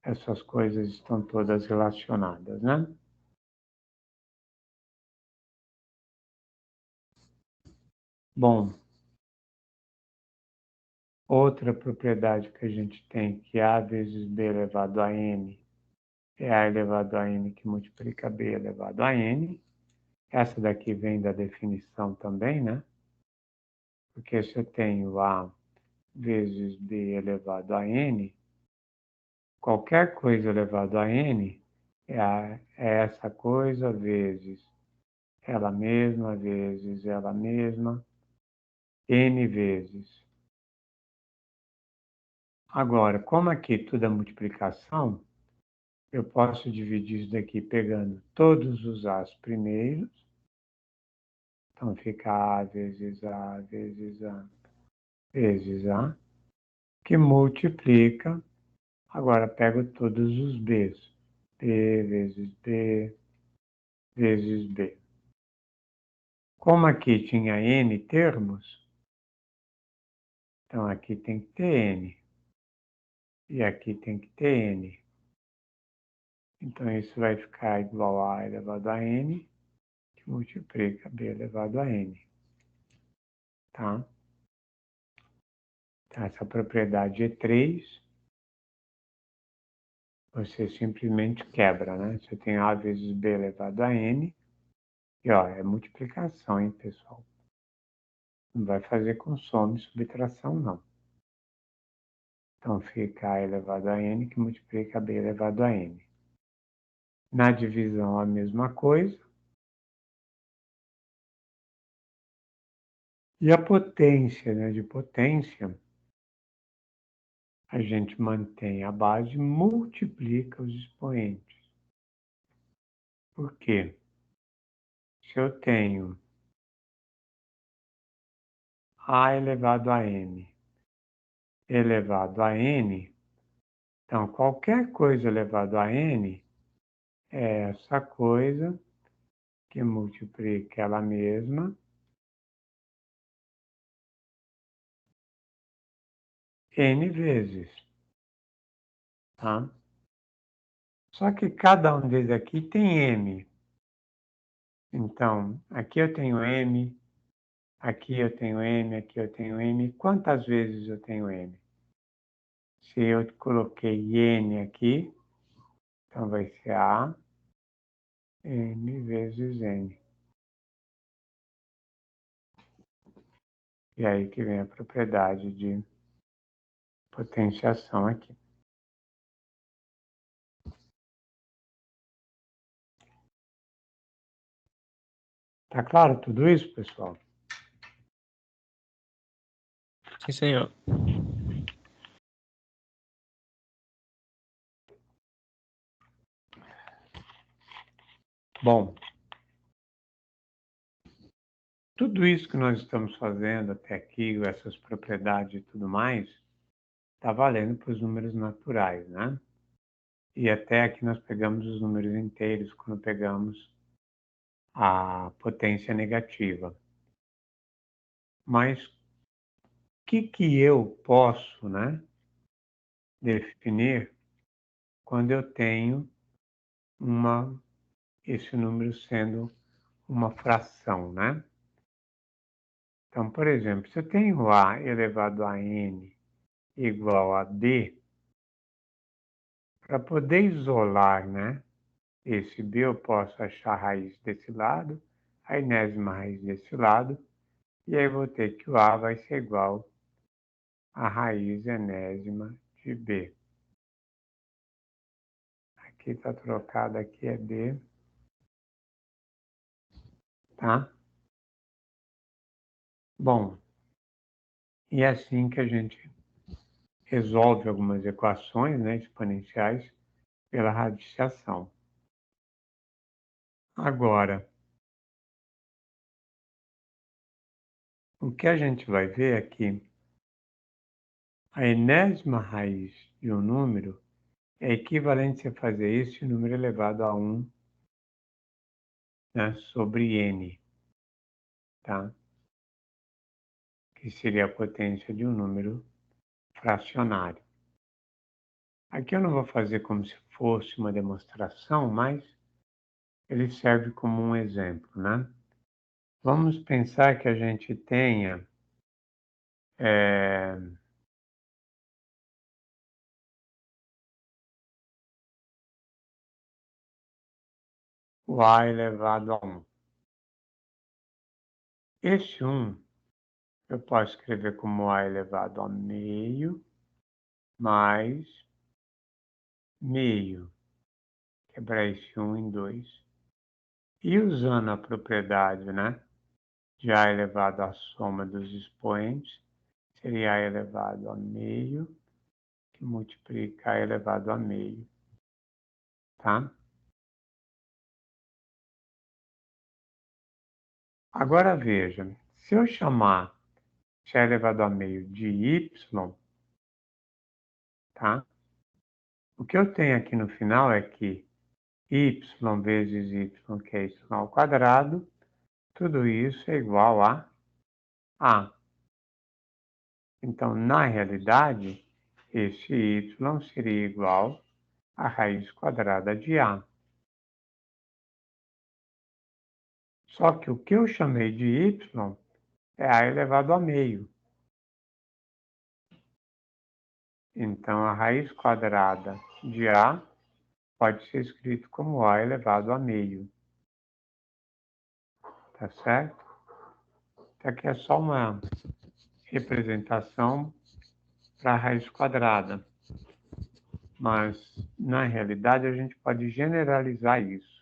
essas coisas estão todas relacionadas, né? Bom, outra propriedade que a gente tem, que A vezes B elevado a N, é A elevado a N que multiplica B elevado a N. Essa daqui vem da definição também, né? Porque se eu tenho A vezes B elevado a N, qualquer coisa elevado a N é essa coisa vezes ela mesma, N vezes. Agora, como aqui tudo é multiplicação, eu posso dividir isso daqui pegando todos os A's primeiros. Então, fica A vezes A vezes A vezes A, que multiplica, agora pego todos os B's. B vezes B vezes B. Como aqui tinha N termos, então aqui tem que ter N. E aqui tem que ter N. Então isso vai ficar igual a elevado a N, que multiplica B elevado a N. Tá? Então, essa propriedade E3, você simplesmente quebra, né? Você tem A vezes B elevado a N. E, ó, é multiplicação, hein, pessoal? Não vai fazer com soma e subtração, não. Então, fica A elevado a N, que multiplica B elevado a N. Na divisão, a mesma coisa. E a potência, né? De potência, a gente mantém a base, multiplica os expoentes. Por quê? Se eu tenho A elevado a N elevado a N, então qualquer coisa elevado a N é essa coisa que multiplica ela mesma N vezes, tá? Só que cada um desses aqui tem M. Então, aqui eu tenho M, aqui eu tenho M, aqui eu tenho M. Quantas vezes eu tenho M? Se eu coloquei N aqui, então vai ser A, M vezes N. E aí que vem a propriedade de potenciação aqui. Tá claro tudo isso, pessoal? Sim, senhor. Bom, tudo isso que nós estamos fazendo até aqui, essas propriedades e tudo mais, está valendo para os números naturais, né? E até aqui nós pegamos os números inteiros quando pegamos a potência negativa. Mas o que eu posso, né, definir quando eu tenho esse número sendo uma fração, né? Então, por exemplo, se eu tenho A elevado a N igual a B, para poder isolar, né, esse B, eu posso achar a raiz desse lado, a enésima raiz desse lado, e aí vou ter que o A vai ser igual a raiz enésima de B. Aqui está trocado, aqui é B, tá? Bom, e é assim que a gente resolve algumas equações, né, exponenciais pela radiciação. Agora, o que a gente vai ver é que a enésima raiz de um número é equivalente a fazer isso em número elevado a 1, né, sobre n, tá? Que seria a potência de um número fracionário. Aqui eu não vou fazer como se fosse uma demonstração, mas ele serve como um exemplo, né? Vamos pensar que a gente tenha o A elevado a 1. Esse 1 eu posso escrever como A elevado a meio mais meio. Quebrar esse 1 em 2. E usando a propriedade, né, de A elevado à soma dos expoentes, seria A elevado a meio, que multiplica A elevado a meio, tá? Agora veja, se eu chamar se A elevado a meio de Y, tá? O que eu tenho aqui no final é que Y vezes Y, que é Y ao quadrado, tudo isso é igual a A. Então, na realidade, esse Y seria igual à raiz quadrada de A. Só que o que eu chamei de Y é A elevado a meio. Então, a raiz quadrada de A pode ser escrito como A elevado a meio. Tá certo? Isso aqui é só uma representação para a raiz quadrada. Mas, na realidade, a gente pode generalizar isso.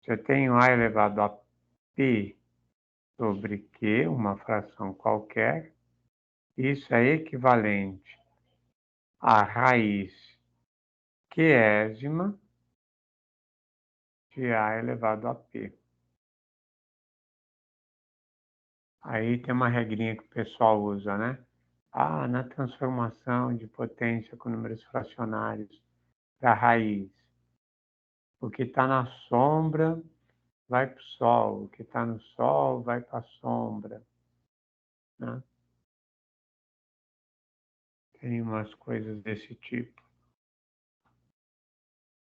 Se eu tenho A elevado a P sobre Q, uma fração qualquer, isso é equivalente à raiz qésima de A elevado a P. Aí tem uma regrinha que o pessoal usa, né? Ah, na transformação de potência com números fracionários para raiz. O que está na sombra vai para o sol, o que está no sol vai para a sombra, né? Tem umas coisas desse tipo.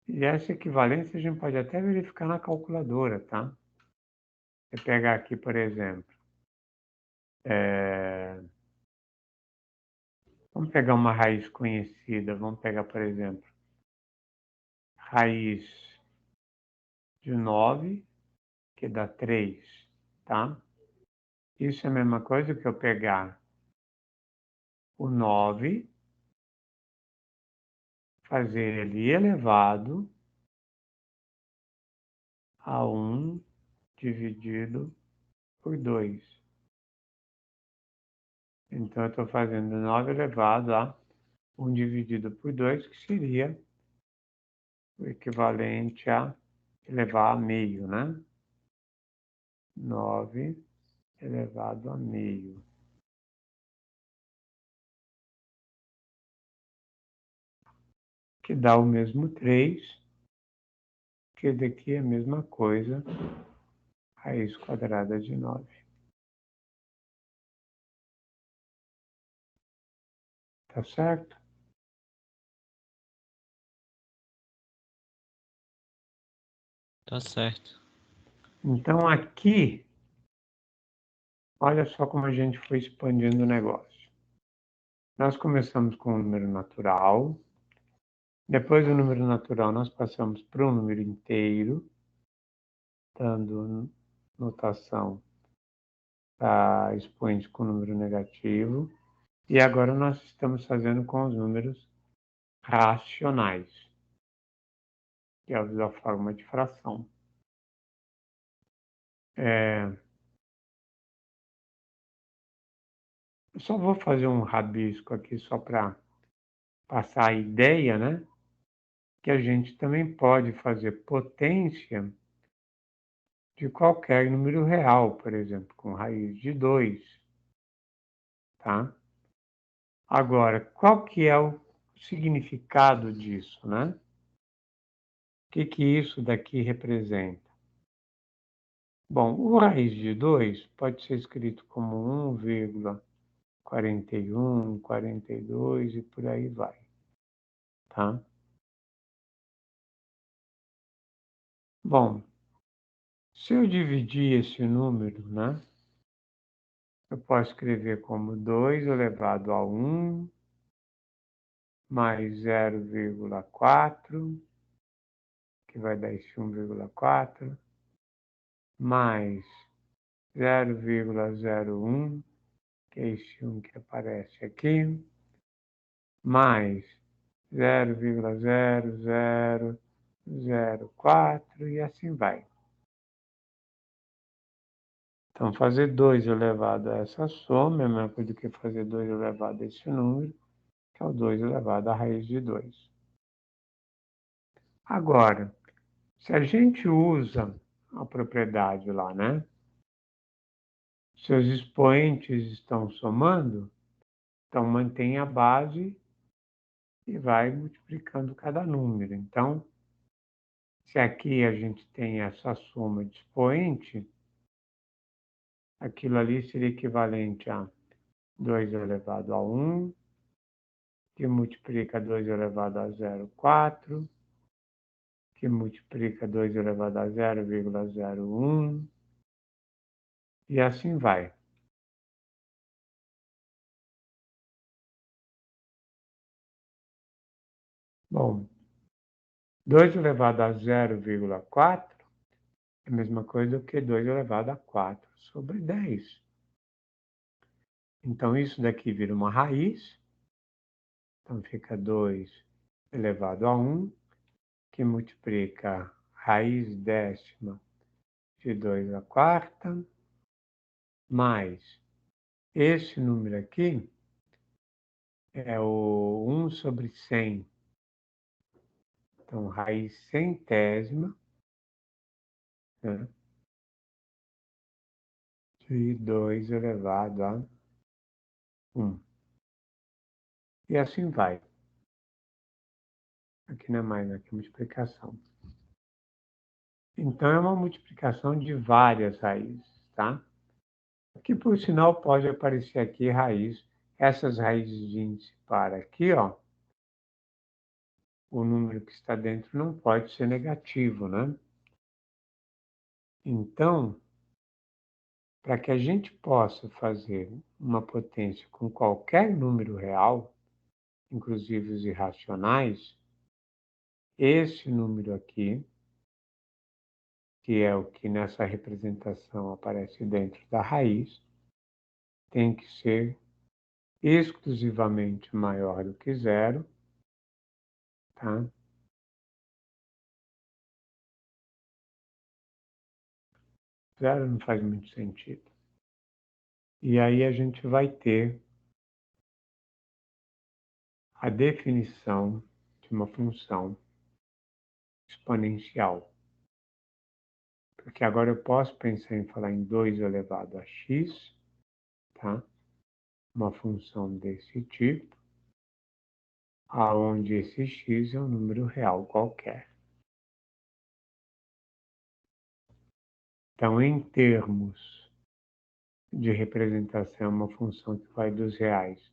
E essa equivalência a gente pode até verificar na calculadora, tá? Você pegar aqui, por exemplo, vamos pegar uma raiz conhecida, vamos pegar, por exemplo, raiz de 9, que dá 3, tá? Isso é a mesma coisa que eu pegar o 9, fazer ele elevado a 1 dividido por 2. Então, eu estou fazendo 9 elevado a 1 dividido por 2, que seria o equivalente a elevar a meio, né? 9 elevado a meio. Que dá o mesmo 3, que daqui é a mesma coisa, raiz quadrada de 9. Tá certo? Tá certo. Então, aqui, olha só como a gente foi expandindo o negócio. Nós começamos com um número natural, depois do número natural nós passamos para um número inteiro, dando notação para expoente com número negativo, e agora nós estamos fazendo com os números racionais, que é a forma de fração. Eu só vou fazer um rabisco aqui só para passar a ideia, né? Que a gente também pode fazer potência de qualquer número real, por exemplo, com raiz de 2, tá? Agora, qual que é o significado disso, né? O que isso daqui representa? Bom, o raiz de 2 pode ser escrito como 1,41, 42 e por aí vai, tá? Bom, se eu dividir esse número, né? Eu posso escrever como 2 elevado a 1 mais 0,4, que vai dar esse 1,4, mais 0,01, que é esse 1 que aparece aqui, mais 0,0004 e assim vai. Então, fazer 2 elevado a essa soma é a mesma coisa do que fazer 2 elevado a esse número, que é o 2 elevado à raiz de 2. Agora, se a gente usa a propriedade lá, né? Seus expoentes estão somando, então mantém a base e vai multiplicando cada número. Então, se aqui a gente tem essa soma de expoente, aquilo ali seria equivalente a 2 elevado a 1, que multiplica 2 elevado a 0,4, que multiplica 2 elevado a 0,01, e assim vai. Bom, 2 elevado a 0,4 é a mesma coisa que 2 elevado a 4 sobre 10. Então, isso daqui vira uma raiz. Então, fica 2 elevado a 1, que multiplica raiz décima de 2 à quarta, mais esse número aqui é o 1 sobre 100. Então, raiz centésima, né, de 2 elevado a 1. E assim vai. Aqui não é mais, aqui é multiplicação. Então, é uma multiplicação de várias raízes, tá? Aqui, por sinal, pode aparecer aqui raiz. Essas raízes de índice par aqui, ó, o número que está dentro não pode ser negativo, né? Então, para que a gente possa fazer uma potência com qualquer número real, inclusive os irracionais, esse número aqui, que é o que nessa representação aparece dentro da raiz, tem que ser exclusivamente maior do que zero, tá? Zero não faz muito sentido. E aí a gente vai ter a definição de uma função exponencial. Porque agora eu posso pensar em falar em 2 elevado a x, tá? Uma função desse tipo, aonde esse x é um número real qualquer. Então, em termos de representação, uma função que vai dos reais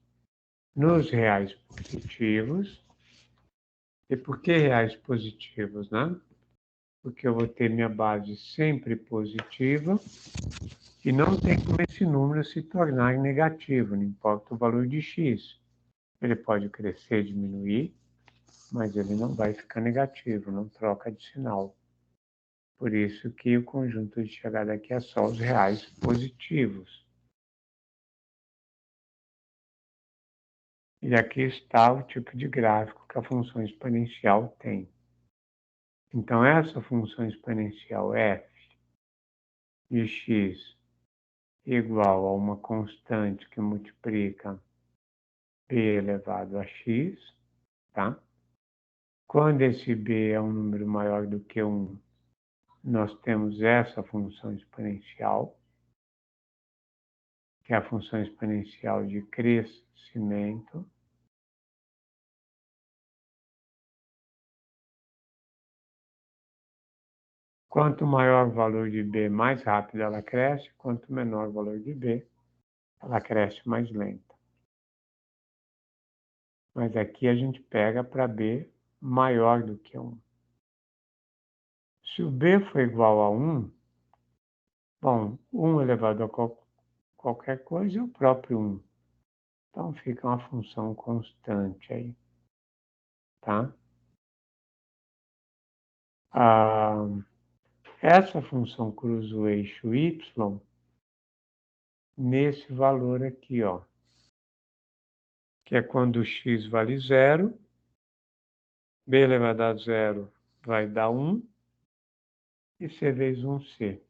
nos reais positivos. E por que reais positivos, né? Porque eu vou ter minha base sempre positiva e não tem como esse número se tornar negativo, não importa o valor de x. Ele pode crescer, diminuir, mas ele não vai ficar negativo, não troca de sinal. Por isso que o conjunto de chegada aqui é só os reais positivos. E aqui está o tipo de gráfico que a função exponencial tem. Então, essa função exponencial f de x igual a uma constante que multiplica b elevado a x, tá? Quando esse b é um número maior do que 1, nós temos essa função exponencial, que é a função exponencial de crescimento. Quanto maior o valor de b, mais rápido ela cresce. Quanto menor o valor de b, ela cresce mais lenta. Mas aqui a gente pega para b maior do que 1. Se o b for igual a 1, bom, 1 elevado a qualquer coisa é o próprio 1. Então fica uma função constante aí, tá? Essa função cruza o eixo y nesse valor aqui, ó, que é quando x vale 0, b elevado a 0 vai dar 1, e c vezes 1c.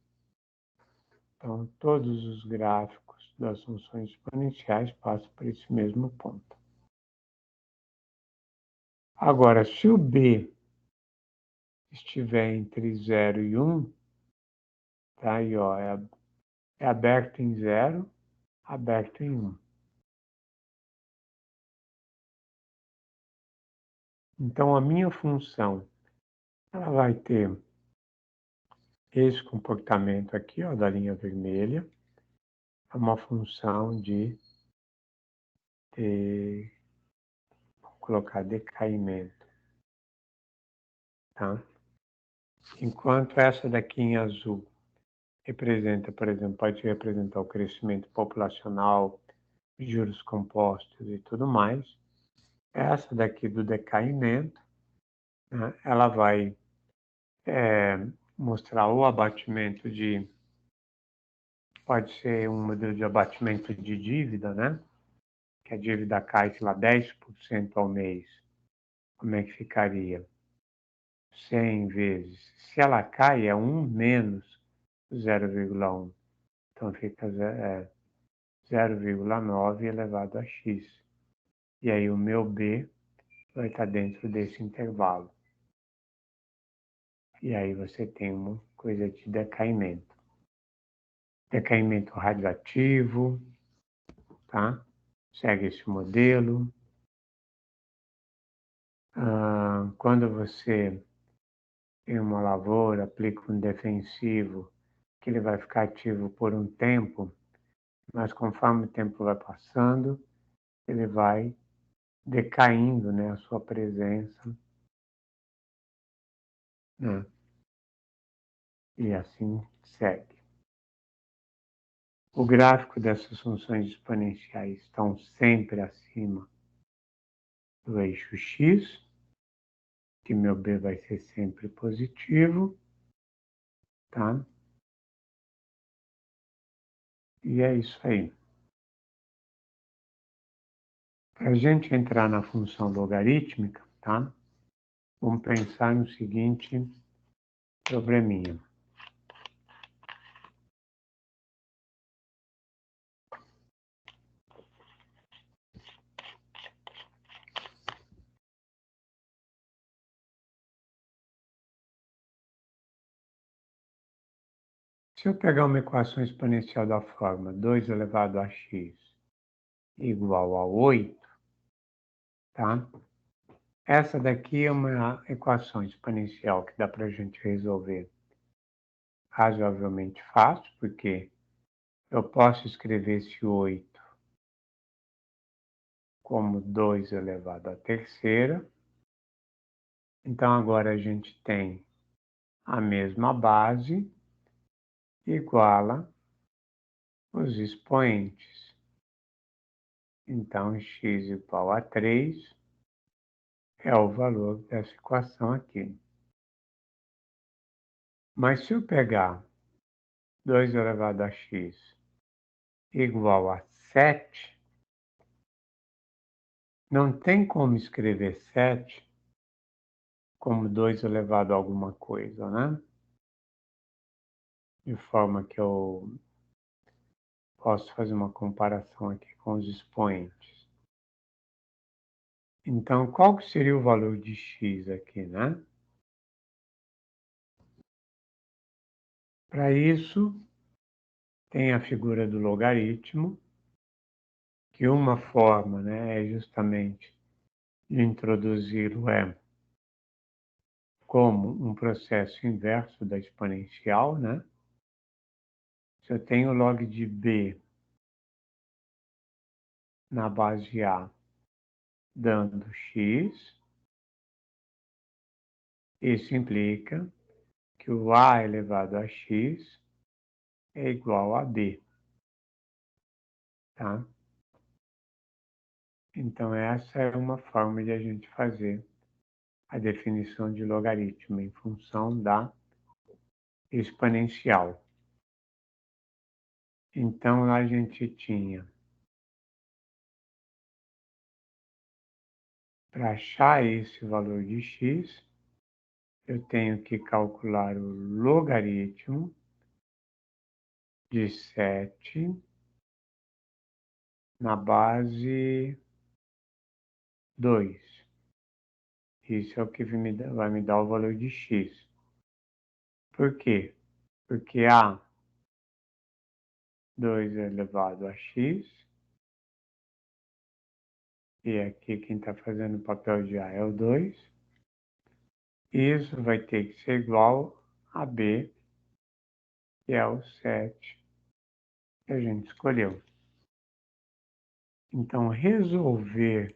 Então, todos os gráficos das funções exponenciais passam por esse mesmo ponto. Agora, se o b estiver entre 0 e 1, tá aí, ó, é aberto em 0, aberto em 1. Então, a minha função, ela vai ter esse comportamento aqui, ó, da linha vermelha, é uma função de ter, vou colocar decaimento, tá? Enquanto essa daqui em azul representa, por exemplo, pode representar o crescimento populacional, juros compostos e tudo mais. Essa daqui do decaimento, né, ela vai mostrar o abatimento de, pode ser um modelo de abatimento de dívida, né? Que a dívida cai, sei lá, 10% ao mês. Como é que ficaria? 100 vezes. Se ela cai, é 1 menos 0,1. Então fica 0,9 elevado a x. E aí o meu B vai estar dentro desse intervalo. E aí você tem uma coisa de decaimento. Decaimento radioativo, tá? Segue esse modelo. Quando você tem uma lavoura, aplica um defensivo, que ele vai ficar ativo por um tempo, mas conforme o tempo vai passando, ele vai decaindo, né, a sua presença, né? E assim segue. O gráfico dessas funções exponenciais estão sempre acima do eixo x, que meu b vai ser sempre positivo, tá? E é isso aí. Para a gente entrar na função logarítmica, tá? Vamos pensar no seguinte probleminha. Se eu pegar uma equação exponencial da forma 2 elevado a x igual a 8, tá? Essa daqui é uma equação exponencial que dá para a gente resolver razoavelmente fácil, porque eu posso escrever esse 8 como 2 elevado à terceira. Então, agora a gente tem a mesma base iguala os expoentes. Então, x igual a 3 é o valor dessa equação aqui. Mas se eu pegar 2 elevado a x igual a 7, não tem como escrever 7 como 2 elevado a alguma coisa, né? De forma que eu posso fazer uma comparação aqui com os expoentes. Então, qual que seria o valor de x aqui, né? Para isso, tem a figura do logaritmo, que uma forma, né, é justamente de introduzi-lo como um processo inverso da exponencial, né? Se eu tenho log de b na base A dando x, isso implica que o a elevado a x é igual a b, tá? Então, essa é uma forma de a gente fazer a definição de logaritmo em função da exponencial. Então, a gente tinha, para achar esse valor de x, eu tenho que calcular o logaritmo de 7 na base 2. Isso é o que vai me dar o valor de x. Por quê? Porque a 2 elevado a x. E aqui quem está fazendo o papel de A é o 2. Isso vai ter que ser igual a B, que é o 7 que a gente escolheu. Então, resolver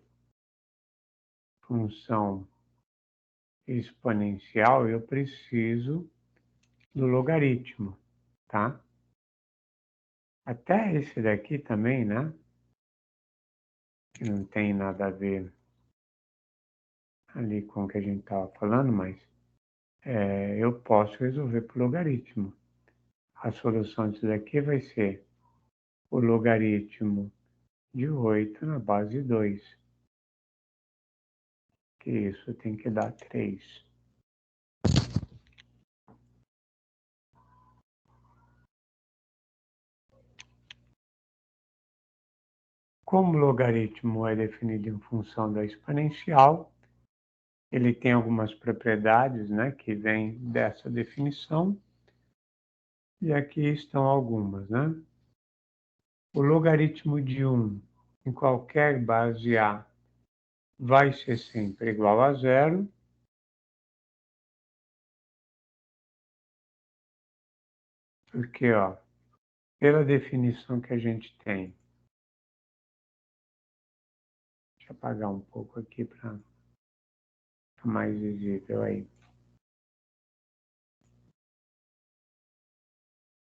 função exponencial, eu preciso do logaritmo, tá? Até esse daqui também, né? Que não tem nada a ver ali com o que a gente estava falando, mas eu posso resolver por logaritmo. A solução disso daqui vai ser o logaritmo de 8 na base 2, que isso tem que dar 3. Como o logaritmo é definido em função da exponencial, ele tem algumas propriedades, né, que vêm dessa definição, e aqui estão algumas, né? O logaritmo de 1 em qualquer base A vai ser sempre igual a 0, porque, ó, pela definição que a gente tem, deixa eu apagar um pouco aqui para ficar mais visível aí.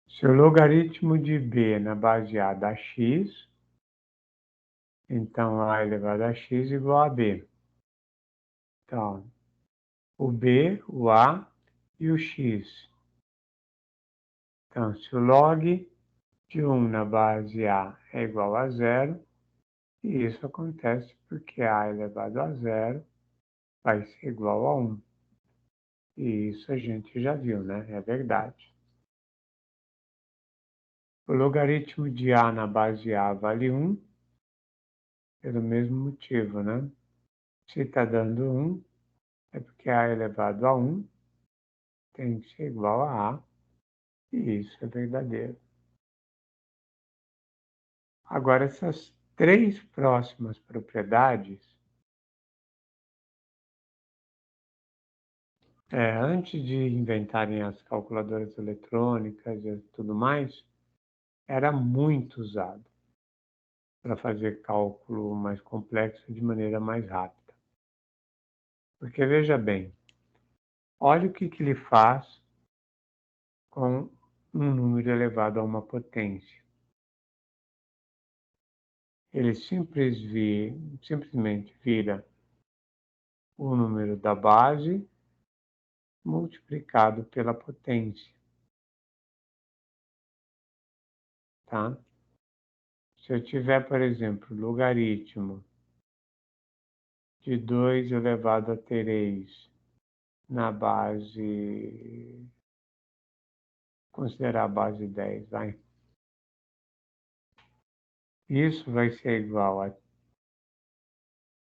Se o logaritmo de B na base A dá x, então A elevado a x igual a B. Então, o B, o A e o x. Então, se o log de 1 na base A é igual a 0, e isso acontece porque A elevado a 0 vai ser igual a 1. E isso a gente já viu, né? É verdade. O logaritmo de A na base A vale 1, pelo mesmo motivo, né? Se está dando 1, é porque A elevado a 1 tem que ser igual a A, e isso é verdadeiro. Agora, essas três próximas propriedades, antes de inventarem as calculadoras eletrônicas e tudo mais, era muito usado para fazer cálculo mais complexo de maneira mais rápida. Porque, veja bem, olha o que ele faz com um número elevado a uma potência. Ele simplesmente vira o número da base multiplicado pela potência, tá? Se eu tiver, por exemplo, logaritmo de 2 elevado a 3 na base, considerar a base 10, vai. Isso vai ser igual a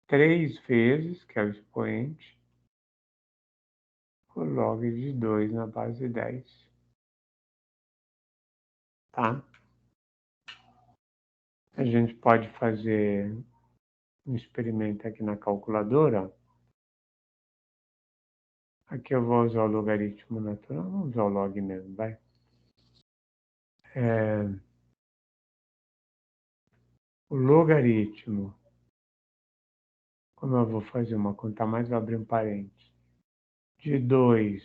3 vezes, que é o expoente, o log de 2 na base 10, tá? A gente pode fazer um experimento aqui na calculadora. Aqui eu vou usar o logaritmo natural, vamos usar o log mesmo, vai. O logaritmo, como eu vou fazer uma conta a mais, vou abrir um parênteses, de 2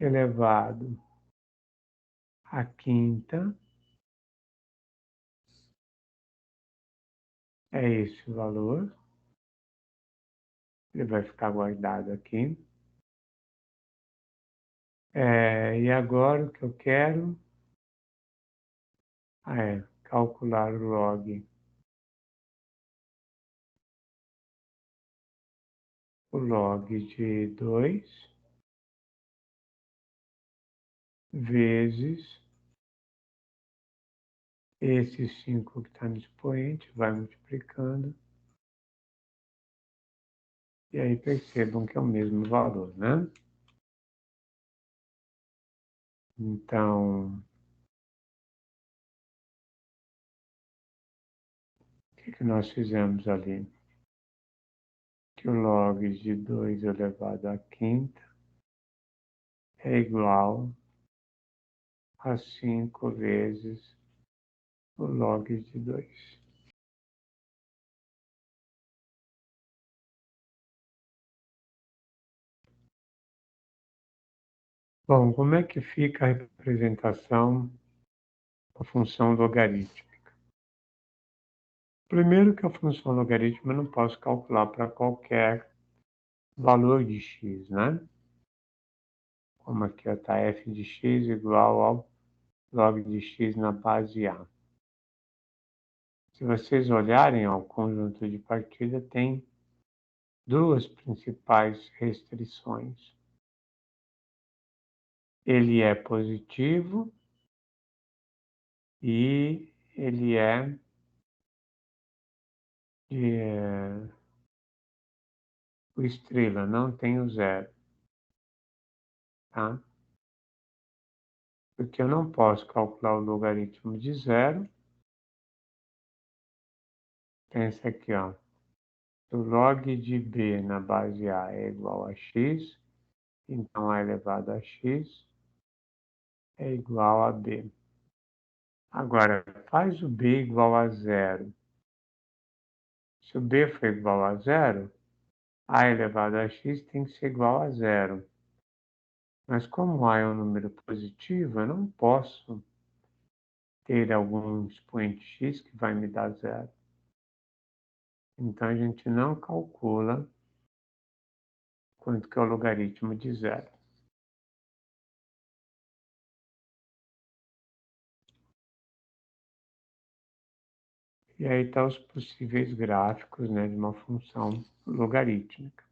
elevado à quinta, é esse o valor, ele vai ficar guardado aqui. E agora o que eu quero é calcular o log de 2 vezes esse 5 que está no expoente, vai multiplicando, e aí percebam que é o mesmo valor, né? Então, que nós fizemos ali? Que o log de 2 elevado à quinta é igual a 5 vezes o log de 2. Bom, como é que fica a representação da função logarítmica? Primeiro que a função logarítmica eu não posso calcular para qualquer valor de x, né? Como aqui está f de x igual ao log de x na base A. Se vocês olharem, ó, o conjunto de partida tem duas principais restrições. Ele é positivo e ele é o estrela, não tem o zero, tá? Porque eu não posso calcular o logaritmo de zero. Pensa aqui, ó. O log de b na base A é igual a x, então A elevado a x é igual a b. Agora, faz o b igual a zero. Se o b for igual a zero, A elevado a x tem que ser igual a zero. Mas como A é um número positivo, eu não posso ter algum expoente x que vai me dar zero. Então, a gente não calcula quanto que é o logaritmo de zero. E aí estão os possíveis gráficos, né, de uma função logarítmica.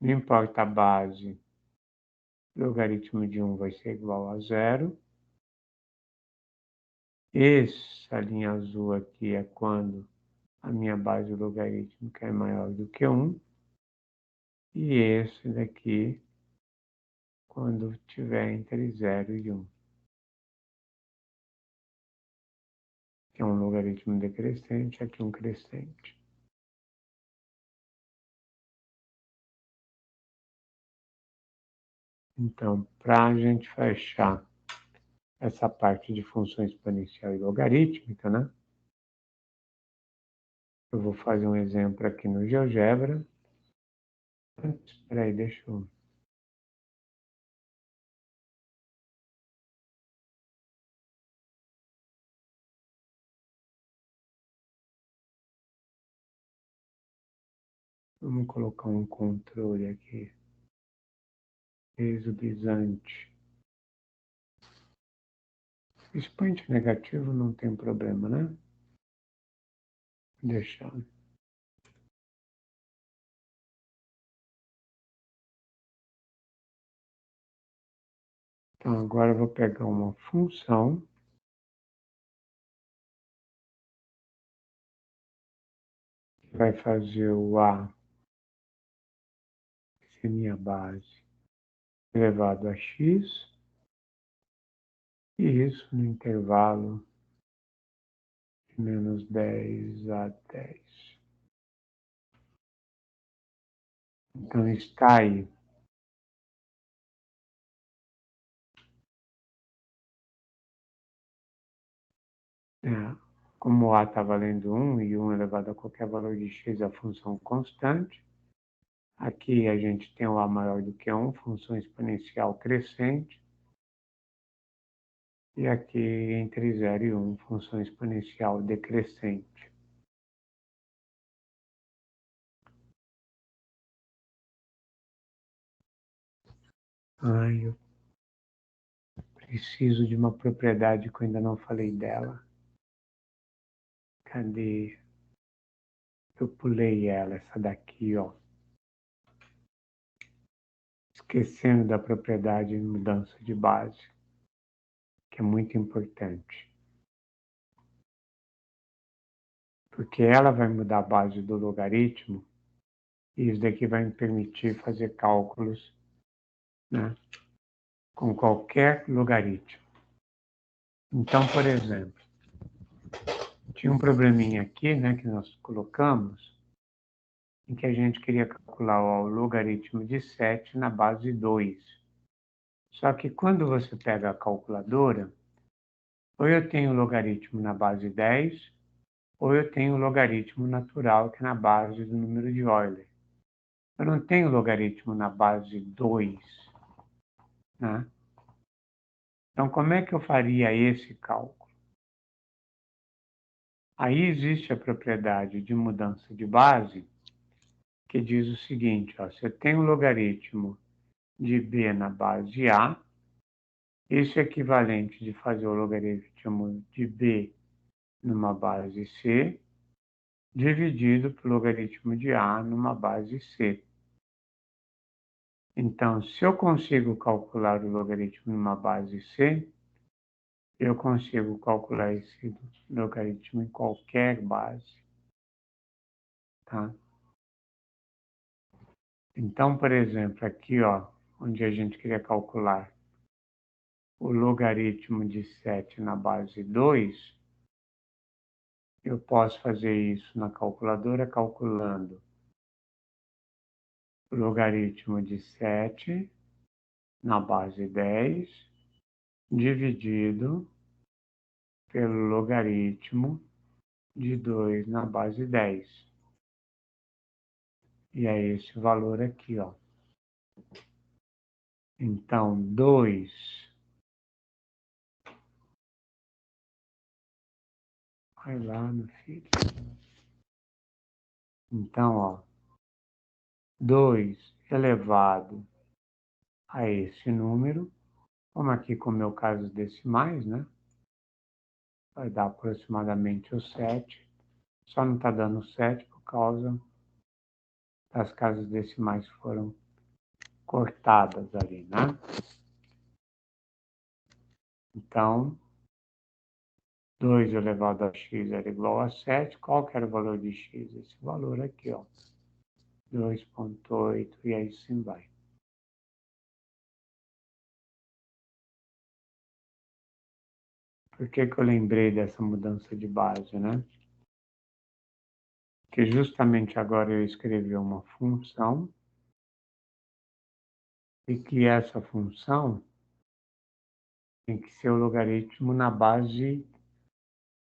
Não importa a base, o logaritmo de 1 vai ser igual a zero. Essa linha azul aqui é quando a minha base logarítmica é maior do que 1. E esse daqui, quando tiver entre 0 e 1. Que é um logaritmo decrescente, aqui um crescente. Então, para a gente fechar essa parte de função exponencial e logarítmica, né? Eu vou fazer um exemplo aqui no GeoGebra. Espera aí, deixa eu... Vamos colocar um controle aqui. Peso guisante. Expoente negativo não tem problema, né? Deixar. Então, agora eu vou pegar uma função que vai fazer o A, que é minha base, elevado a x, e isso no intervalo de menos 10 a 10. Então, está aí. Como A está valendo 1 e 1 elevado a qualquer valor de x é a função constante, aqui a gente tem o A maior do que 1, função exponencial crescente, e aqui entre 0 e 1, função exponencial decrescente. Eu preciso de uma propriedade que eu ainda não falei dela. Cadê? Eu pulei ela, essa daqui, ó. Esquecendo da propriedade de mudança de base, que é muito importante. Porque ela vai mudar a base do logaritmo, e isso daqui vai me permitir fazer cálculos, né, com qualquer logaritmo. Então, por exemplo, tinha um probleminha aqui, né, que nós colocamos, em que a gente queria calcular o logaritmo de 7 na base 2. Só que quando você pega a calculadora, ou eu tenho o logaritmo na base 10, ou eu tenho o logaritmo natural, que é na base do número de Euler. Eu não tenho logaritmo na base 2, né? Então, como é que eu faria esse cálculo? Aí existe a propriedade de mudança de base, que diz o seguinte, ó, se eu tenho o logaritmo de b na base A, isso é equivalente de fazer o logaritmo de b numa base C, dividido pelo logaritmo de A numa base C. Então, se eu consigo calcular o logaritmo numa base C, eu consigo calcular esse logaritmo em qualquer base, tá? Então, por exemplo, aqui, ó, onde a gente queria calcular o logaritmo de 7 na base 2, eu posso fazer isso na calculadora calculando o logaritmo de 7 na base 10 dividido pelo logaritmo de 2 na base 10. E é esse valor aqui, ó. Então, 2 vai lá, meu filho. Então, ó, 2 elevado a esse número, como aqui com o meu caso decimais, né? Vai dar aproximadamente o 7. Só não está dando 7 por causa das casas decimais que foram cortadas ali, né? Então, 2 elevado a x era igual a 7. Qual que era o valor de x? Esse valor aqui, ó. 2,8 e aí sim vai. Por que que eu lembrei dessa mudança de base, né? Porque justamente agora eu escrevi uma função e que essa função tem que ser o logaritmo na base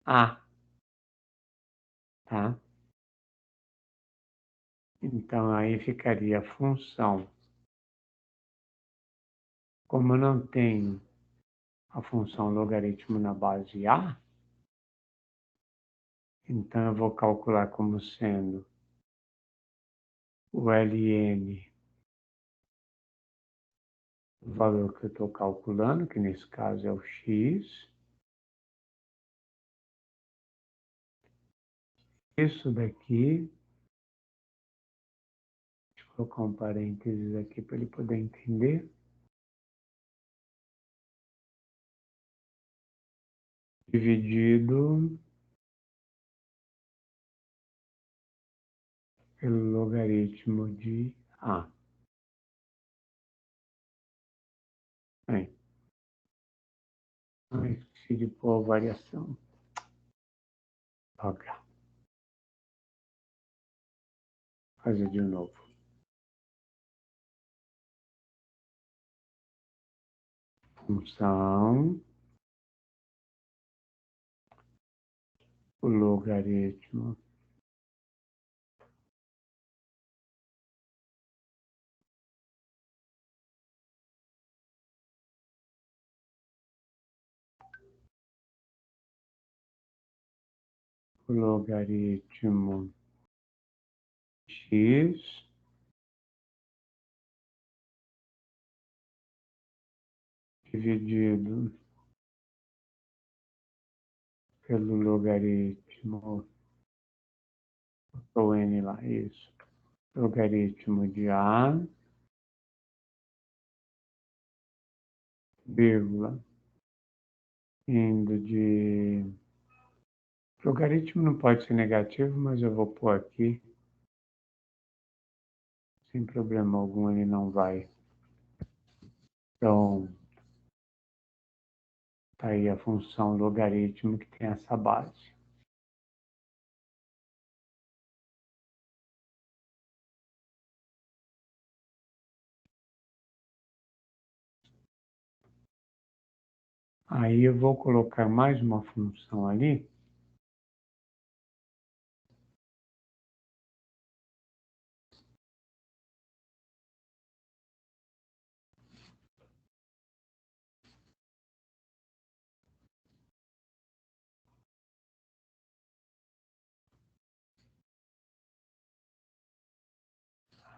A, tá? Então, aí ficaria a função. Como eu não tenho a função logaritmo na base A, então eu vou calcular como sendo o ln, o valor que eu estou calculando, que nesse caso é o x. Isso daqui, deixa eu colocar um parênteses aqui para ele poder entender. Dividido pelo logaritmo de A. Aí, esqueci de pôr a variação. Pagar. Fazer de novo. Função, o logaritmo x dividido pelo logaritmo, o n lá, isso, logaritmo de A, vírgula, indo de... Logaritmo não pode ser negativo, mas eu vou pôr aqui. Sem problema algum, ele não vai. Então, tá aí a função logaritmo que tem essa base. Aí eu vou colocar mais uma função ali.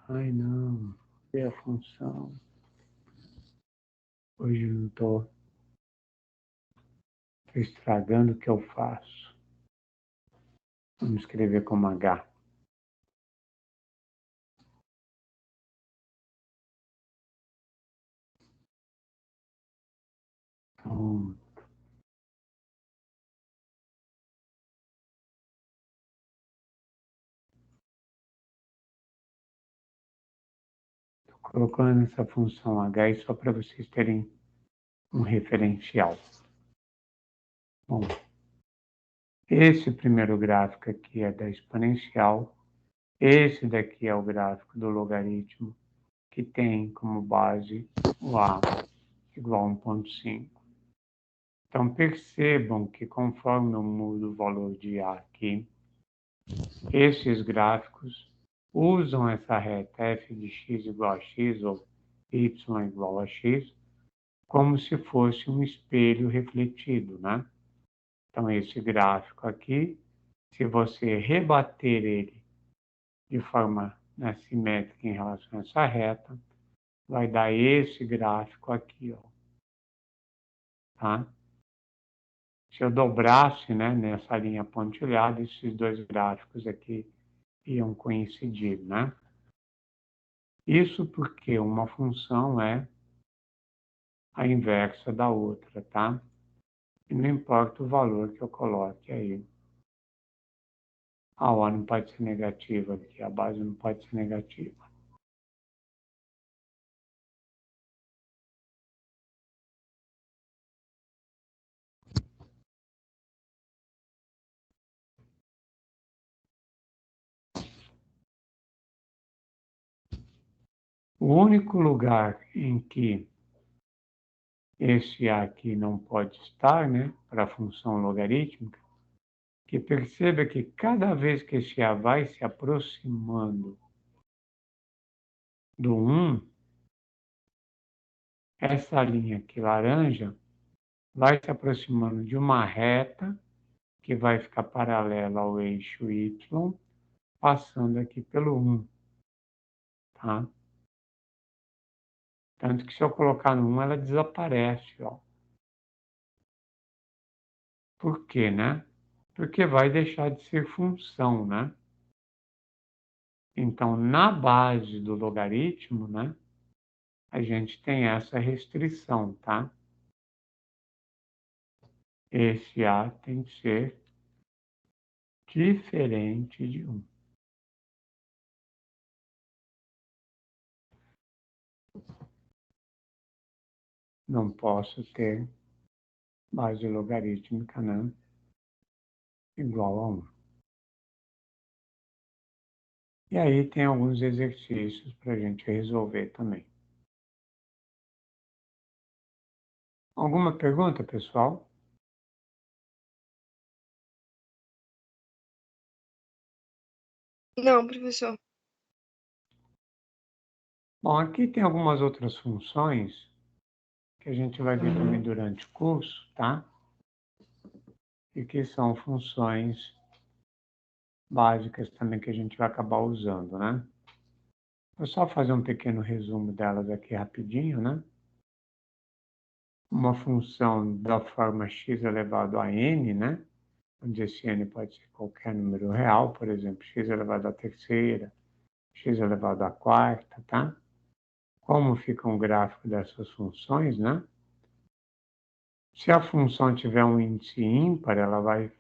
Ai, não. Cadê a função? Hoje eu não estou estragando o que eu faço. Vamos escrever como H. Então, estou colocando essa função H aí só para vocês terem um referencial. Bom, esse primeiro gráfico aqui é da exponencial. Esse daqui é o gráfico do logaritmo, que tem como base o A igual a 1,5. Então, percebam que conforme eu mudo o valor de A aqui, esses gráficos usam essa reta f de x igual a x ou y igual a x como se fosse um espelho refletido, né? Então, esse gráfico aqui, se você rebater ele de forma simétrica em relação a essa reta, vai dar esse gráfico aqui, ó, tá? Se eu dobrasse, né, nessa linha pontilhada, esses dois gráficos aqui iam coincidir, né? Isso porque uma função é a inversa da outra, tá? E não importa o valor que eu coloque aí. A O não pode ser negativa aqui, a base não pode ser negativa. O único lugar em que esse A aqui não pode estar, né, para a função logarítmica, que perceba que cada vez que esse A vai se aproximando do 1, essa linha aqui laranja vai se aproximando de uma reta que vai ficar paralela ao eixo Y, passando aqui pelo 1, tá? Tanto que se eu colocar no 1, ela desaparece, ó. Por quê, né? Porque vai deixar de ser função, né? Então, na base do logaritmo, né, a gente tem essa restrição, tá? Esse A tem que ser diferente de 1. Não posso ter base logarítmica, né, igual a 1. E aí tem alguns exercícios para a gente resolver também. Alguma pergunta, pessoal? Não, professor. Bom, aqui tem algumas outras funções que a gente vai ver também durante o curso, tá? E que são funções básicas também que a gente vai acabar usando, né? Vou só fazer um pequeno resumo delas aqui rapidinho, né? Uma função da forma x elevado a n, né? Onde esse n pode ser qualquer número real, por exemplo, x elevado à terceira, x elevado à quarta, tá? Como fica um gráfico dessas funções, né? Se a função tiver um índice ímpar, ela vai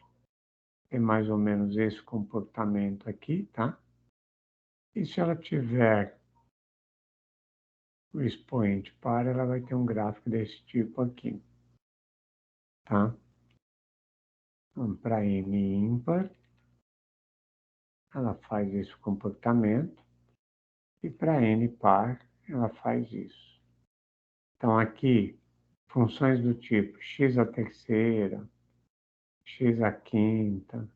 ter mais ou menos esse comportamento aqui, tá? E se ela tiver o expoente par, ela vai ter um gráfico desse tipo aqui, tá? Então, para n ímpar, ela faz esse comportamento, e para n par, ela faz isso. Então, aqui funções do tipo x à terceira, x à quinta,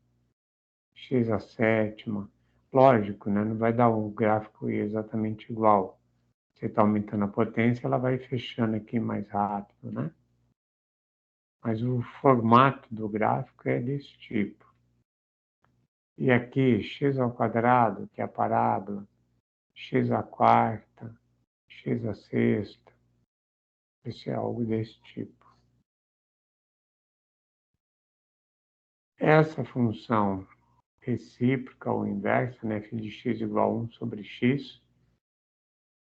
x à sétima. Lógico, né? Não vai dar o gráfico exatamente igual. Você está aumentando a potência, ela vai fechando aqui mais rápido, né? Mas o formato do gráfico é desse tipo. E aqui, x ao quadrado, que é a parábola, x à quarta, x à sexta, esse é algo desse tipo. Essa função recíproca ou inversa, né, f de x igual a 1 sobre x,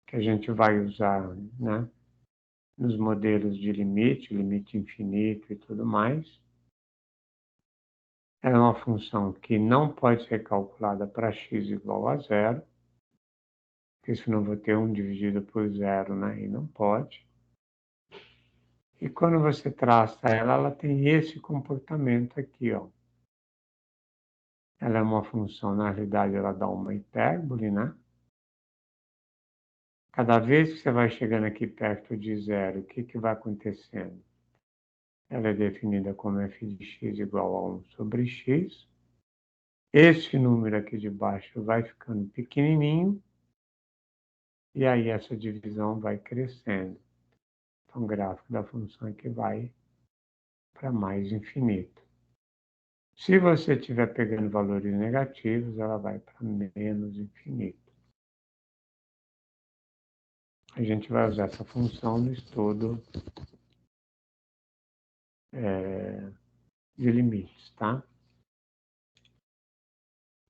que a gente vai usar, né, nos modelos de limite, limite infinito e tudo mais. Ela é uma função que não pode ser calculada para x igual a zero, porque senão vou ter 1 dividido por zero, né, e não pode. E quando você traça ela, ela tem esse comportamento aqui, ó. Ela é uma função, na realidade, ela dá uma hipérbole, né? Cada vez que você vai chegando aqui perto de zero, o que vai acontecendo? Ela é definida como f de x igual a 1 sobre x. Esse número aqui de baixo vai ficando pequenininho, e aí essa divisão vai crescendo. Então, o gráfico da função aqui vai para mais infinito. Se você estiver pegando valores negativos, ela vai para menos infinito. A gente vai usar essa função no estudo de limites, tá?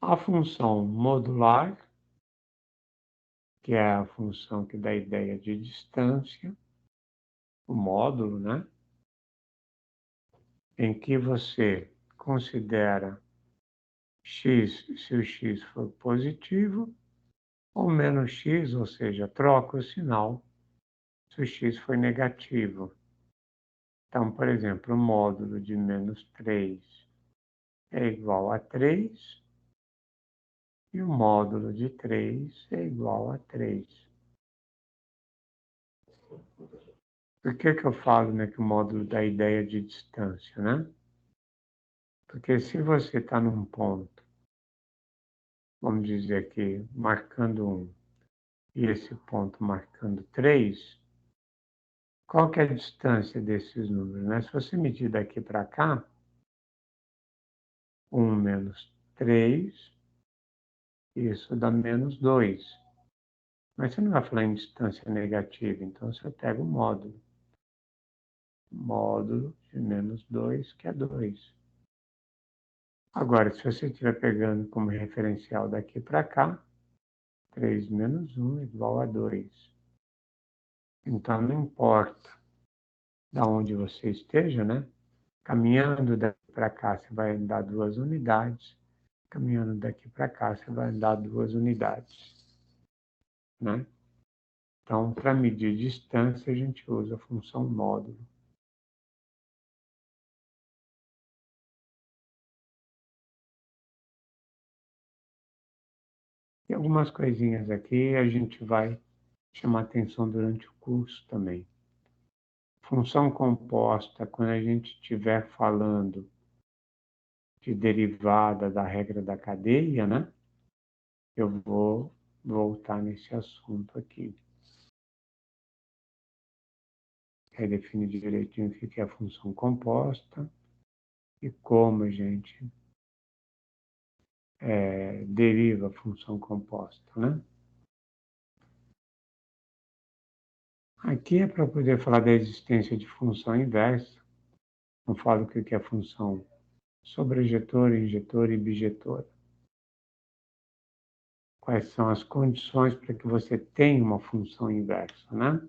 A função modular, que é a função que dá a ideia de distância, o módulo, né? Em que você considera x, se o x for positivo, ou menos x, ou seja, troca o sinal, se o x for negativo. Então, por exemplo, o módulo de menos 3 é igual a 3, e o módulo de 3 é igual a 3. Por que eu falo, né, que o módulo dá ideia de distância, né? Porque se você está num ponto, vamos dizer aqui, marcando 1, e esse ponto marcando 3, qual que é a distância desses números, né? Se você medir daqui para cá, 1 menos 3, isso dá menos 2. Mas você não vai falar em distância negativa, então você pega o módulo. Módulo de menos 2, que é 2. Agora, se você estiver pegando como referencial daqui para cá, 3 menos 1 igual a 2. Então, não importa de onde você esteja, né? Caminhando daqui para cá, você vai andar 2 unidades. Caminhando daqui para cá, você vai andar 2 unidades, né? Então, para medir distância, a gente usa a função módulo. E algumas coisinhas aqui a gente vai chamar atenção durante o curso também. Função composta, quando a gente estiver falando de derivada da regra da cadeia, né? Eu vou voltar nesse assunto aqui. Aí define direitinho o que é a função composta e como a gente deriva a função composta, né? Aqui é para poder falar da existência de função inversa. Eu falo o que é função sobrejetora, injetora e bijetora. Quais são as condições para que você tenha uma função inversa, né?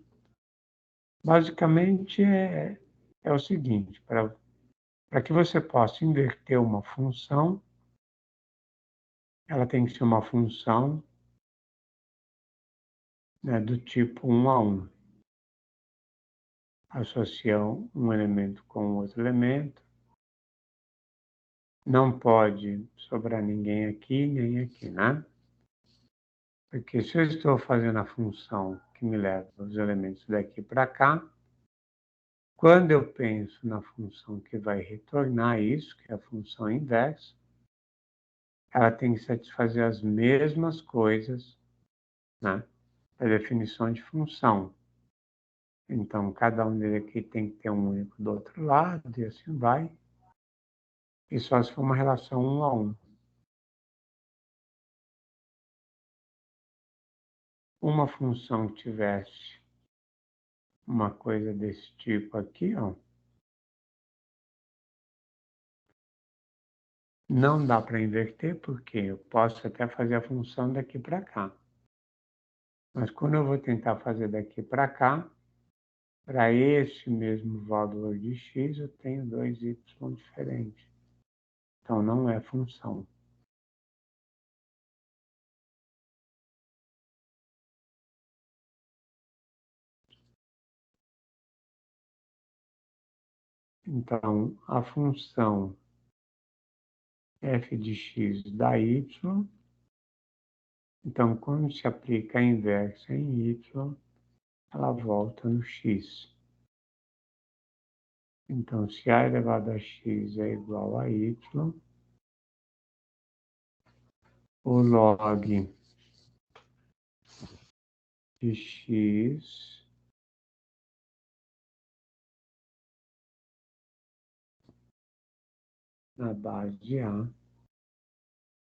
Basicamente é o seguinte, para que você possa inverter uma função, ela tem que ser uma função, né, do tipo 1 a 1. Associa um elemento com outro elemento. Não pode sobrar ninguém aqui, nem aqui, né? Porque se eu estou fazendo a função que me leva os elementos daqui para cá, Quando eu penso na função que vai retornar isso, que é a função inversa, ela tem que satisfazer as mesmas coisas, né, da definição de função. Então, cada um dele aqui tem que ter um único do outro lado, e assim vai. E só se for uma relação 1 a 1. Uma função que tivesse uma coisa desse tipo aqui, ó, não dá para inverter, porque eu posso até fazer a função daqui para cá. Mas quando eu vou tentar fazer daqui para cá, para esse mesmo valor de x, eu tenho 2y diferentes. Então, não é função. Então, a função f de x dá y. Então, quando se aplica a inversa em y, ela volta no x. Então, se a elevado a x é igual a y, o log de x na base de A,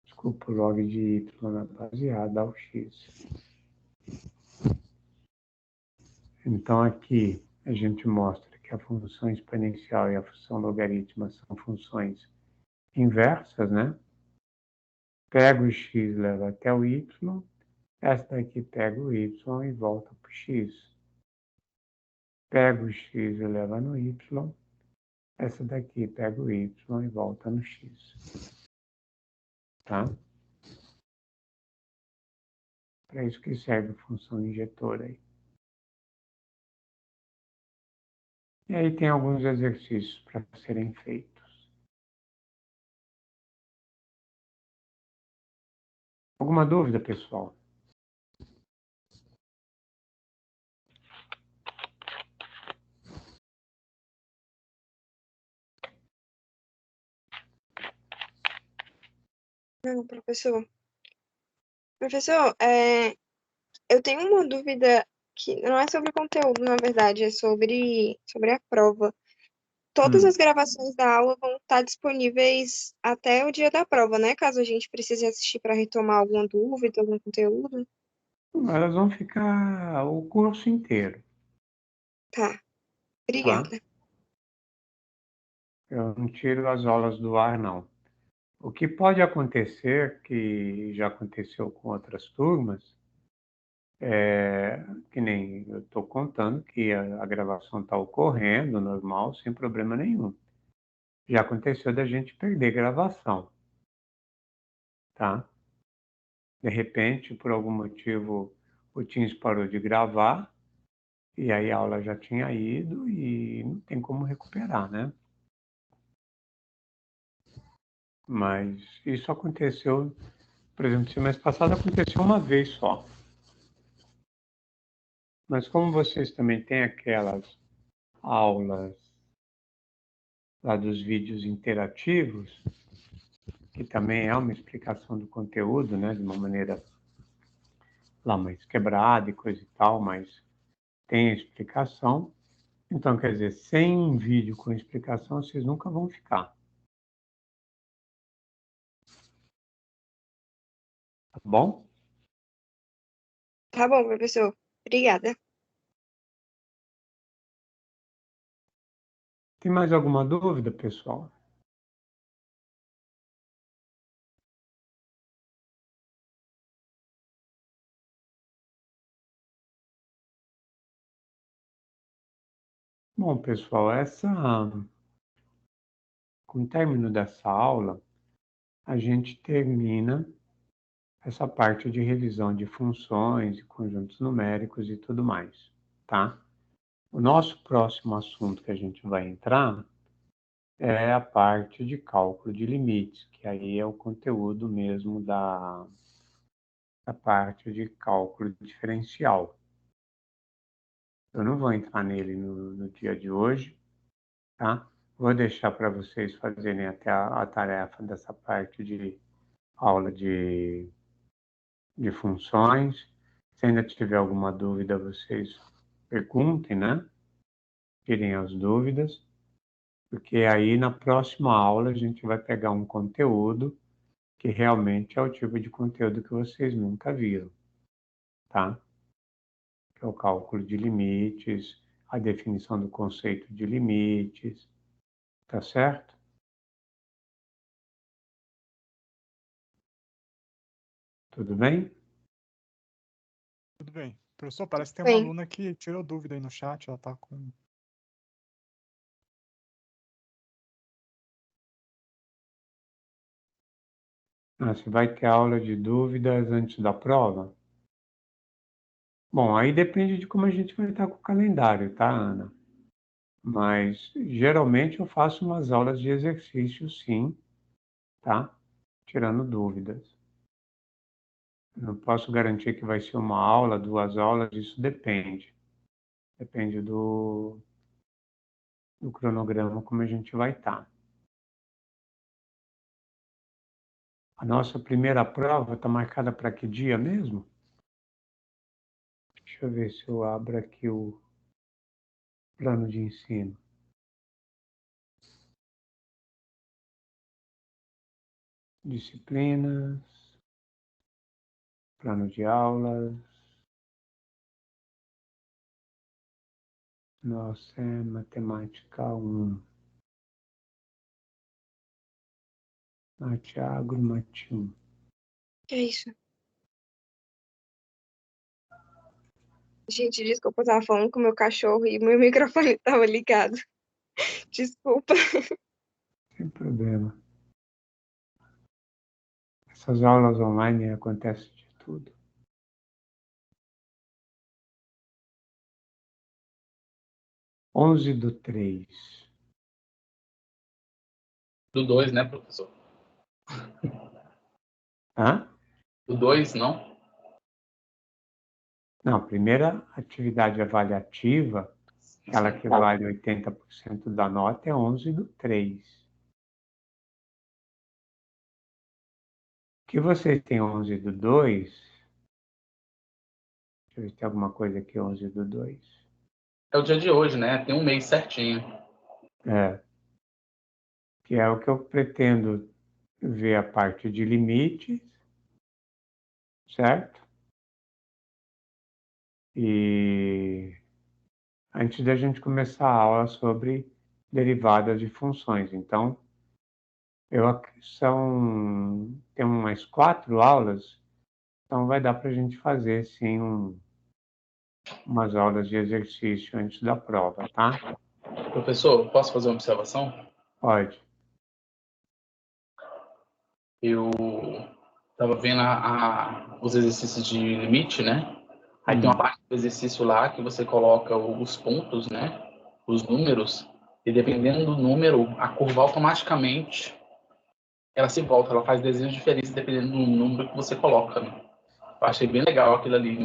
desculpa, o log de y na base de A dá o x. Então, aqui a gente mostra que a função exponencial e a função logarítmica são funções inversas, né? Pega o x, leva até o y, essa daqui pega o y e volta para o x. Pega o x e leva no y, essa daqui pega o y e volta no x. Tá? Para isso que serve a função injetora aí. E aí tem alguns exercícios para serem feitos. Alguma dúvida, pessoal? Não, professor. Professor, eu tenho uma dúvida que não é sobre o conteúdo, na verdade, é sobre a prova. Todas as gravações da aula vão estar disponíveis até o dia da prova, né? Caso a gente precise assistir para retomar alguma dúvida, algum conteúdo. Elas vão ficar o curso inteiro, Tá, tá? obrigada. Eu não tiro as aulas do ar, não. O que pode acontecer, que já aconteceu com outras turmas, que nem eu estou contando que a gravação está ocorrendo normal, sem problema nenhum. Já aconteceu da gente perder gravação, tá? De repente, por algum motivo, o Teams parou de gravar e aí a aula já tinha ido e não tem como recuperar, né? Mas isso aconteceu, por exemplo, semestre passado aconteceu uma vez só. Mas como vocês também têm aquelas aulas lá dos vídeos interativos, que também é uma explicação do conteúdo, né, de uma maneira lá mais quebrada e coisa e tal, mas tem a explicação. Então, quer dizer, sem um vídeo com explicação, vocês nunca vão ficar. Tá bom? Tá bom, professor. Obrigada. Tem mais alguma dúvida, pessoal? Bom, pessoal, com o término dessa aula, a gente termina essa parte de revisão de funções, conjuntos numéricos e tudo mais, tá? O nosso próximo assunto que a gente vai entrar é a parte de cálculo de limites, que aí é o conteúdo mesmo da parte de cálculo diferencial. Eu não vou entrar nele no dia de hoje, tá? Vou deixar para vocês fazerem até a tarefa dessa parte de aula de funções. Se ainda tiver alguma dúvida, vocês perguntem, né? Tirem as dúvidas, porque aí na próxima aula a gente vai pegar um conteúdo que realmente é o tipo de conteúdo que vocês nunca viram, tá? Que é o cálculo de limites, a definição do conceito de limites, tá certo? Tudo bem? Tudo bem. Professor, parece que tem uma Bem, aluna que tirou dúvida aí no chat, ela tá com... Você vai ter aula de dúvidas antes da prova? Bom, aí depende de como a gente vai estar com o calendário, tá, Ana? Mas geralmente eu faço umas aulas de exercício, sim, tá? Tirando dúvidas. Não posso garantir que vai ser uma aula, 2 aulas, isso depende. Depende do cronograma, como a gente vai estar. A nossa primeira prova está marcada para que dia mesmo? Deixa eu ver se eu abro aqui o plano de ensino. Disciplinas, plano de aulas. Nossa, é matemática 1. Mate agro, mate 1. que é isso? Gente, desculpa, eu tava falando com o meu cachorro e meu microfone tava ligado. Desculpa. Sem problema. Essas aulas online acontece de tudo. 11/3. Do 2, né, professor? Hã? Do 2, não? Não, a primeira atividade avaliativa, aquela que vale 80% da nota, é 11/3. Que vocês têm 11/2, deixa eu ver se tem alguma coisa aqui, 11/2. É o dia de hoje, né? Tem um mês certinho. Que é o que eu pretendo ver a parte de limites, certo? E antes da gente começar a aula sobre derivadas de funções. Então, tem umas 4 aulas, então vai dar para a gente fazer, sim, umas aulas de exercício antes da prova, tá? Professor, posso fazer uma observação? Pode. Eu estava vendo os exercícios de limite, né? Aí tem uma parte do exercício lá que você coloca os pontos, né? Os números. E dependendo do número, a curva automaticamente ela se volta, ela faz desenhos diferentes dependendo do número que você coloca, né? Eu achei bem legal aquilo ali.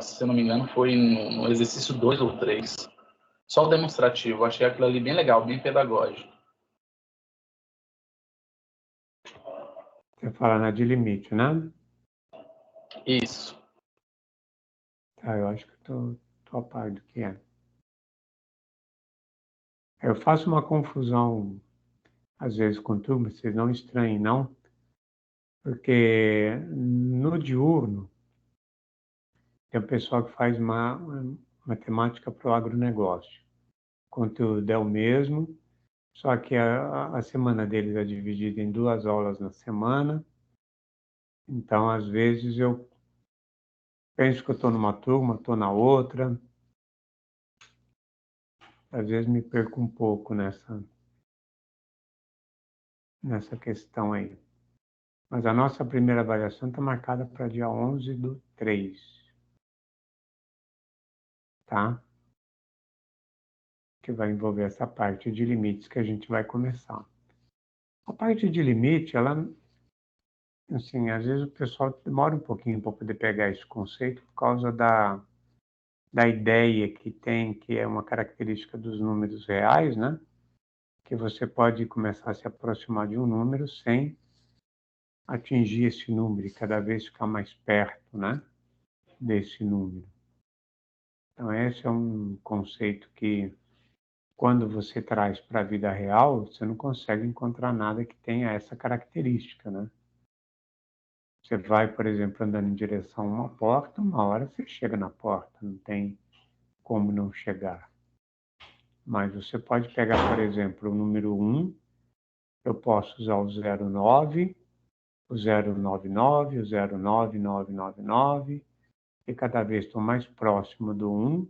Se eu não me engano, foi no exercício 2 ou 3. Só o demonstrativo. Eu achei aquilo ali bem legal, bem pedagógico. Você fala na de limite, né? Isso. Tá, eu acho que tô a par do que é. Eu faço uma confusão, às vezes, com turma, vocês não estranhem, não, porque no diurno tem o pessoal que faz uma matemática para o agronegócio. O conteúdo é o mesmo, só que a semana deles é dividida em 2 aulas na semana. Então, às vezes, eu penso que eu estou numa turma, estou na outra. Às vezes me perco um pouco nessa questão aí. Mas a nossa primeira avaliação está marcada para dia 11/3, tá? Que vai envolver essa parte de limites que a gente vai começar. A parte de limite, ela, assim, às vezes o pessoal demora um pouquinho para poder pegar esse conceito por causa da ideia que tem, que é uma característica dos números reais, né? que você pode começar a se aproximar de um número sem atingir esse número e cada vez ficar mais perto, né, desse número. Então, esse é um conceito que, quando você traz para a vida real, você não consegue encontrar nada que tenha essa característica, né? Você vai, por exemplo, andando em direção a uma porta, uma hora você chega na porta, não tem como não chegar. Mas você pode pegar, por exemplo, o número 1, eu posso usar o 09, o 099, o 09999, e cada vez estou mais próximo do 1,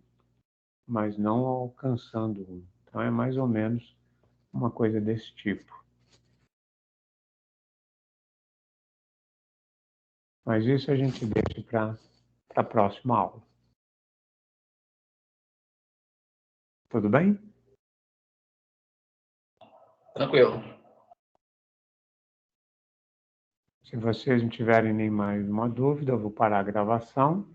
mas não alcançando o 1. Então é mais ou menos uma coisa desse tipo. Mas isso a gente deixa para a próxima aula. Tudo bem? Tranquilo. Se vocês não tiverem nem mais uma dúvida, eu vou parar a gravação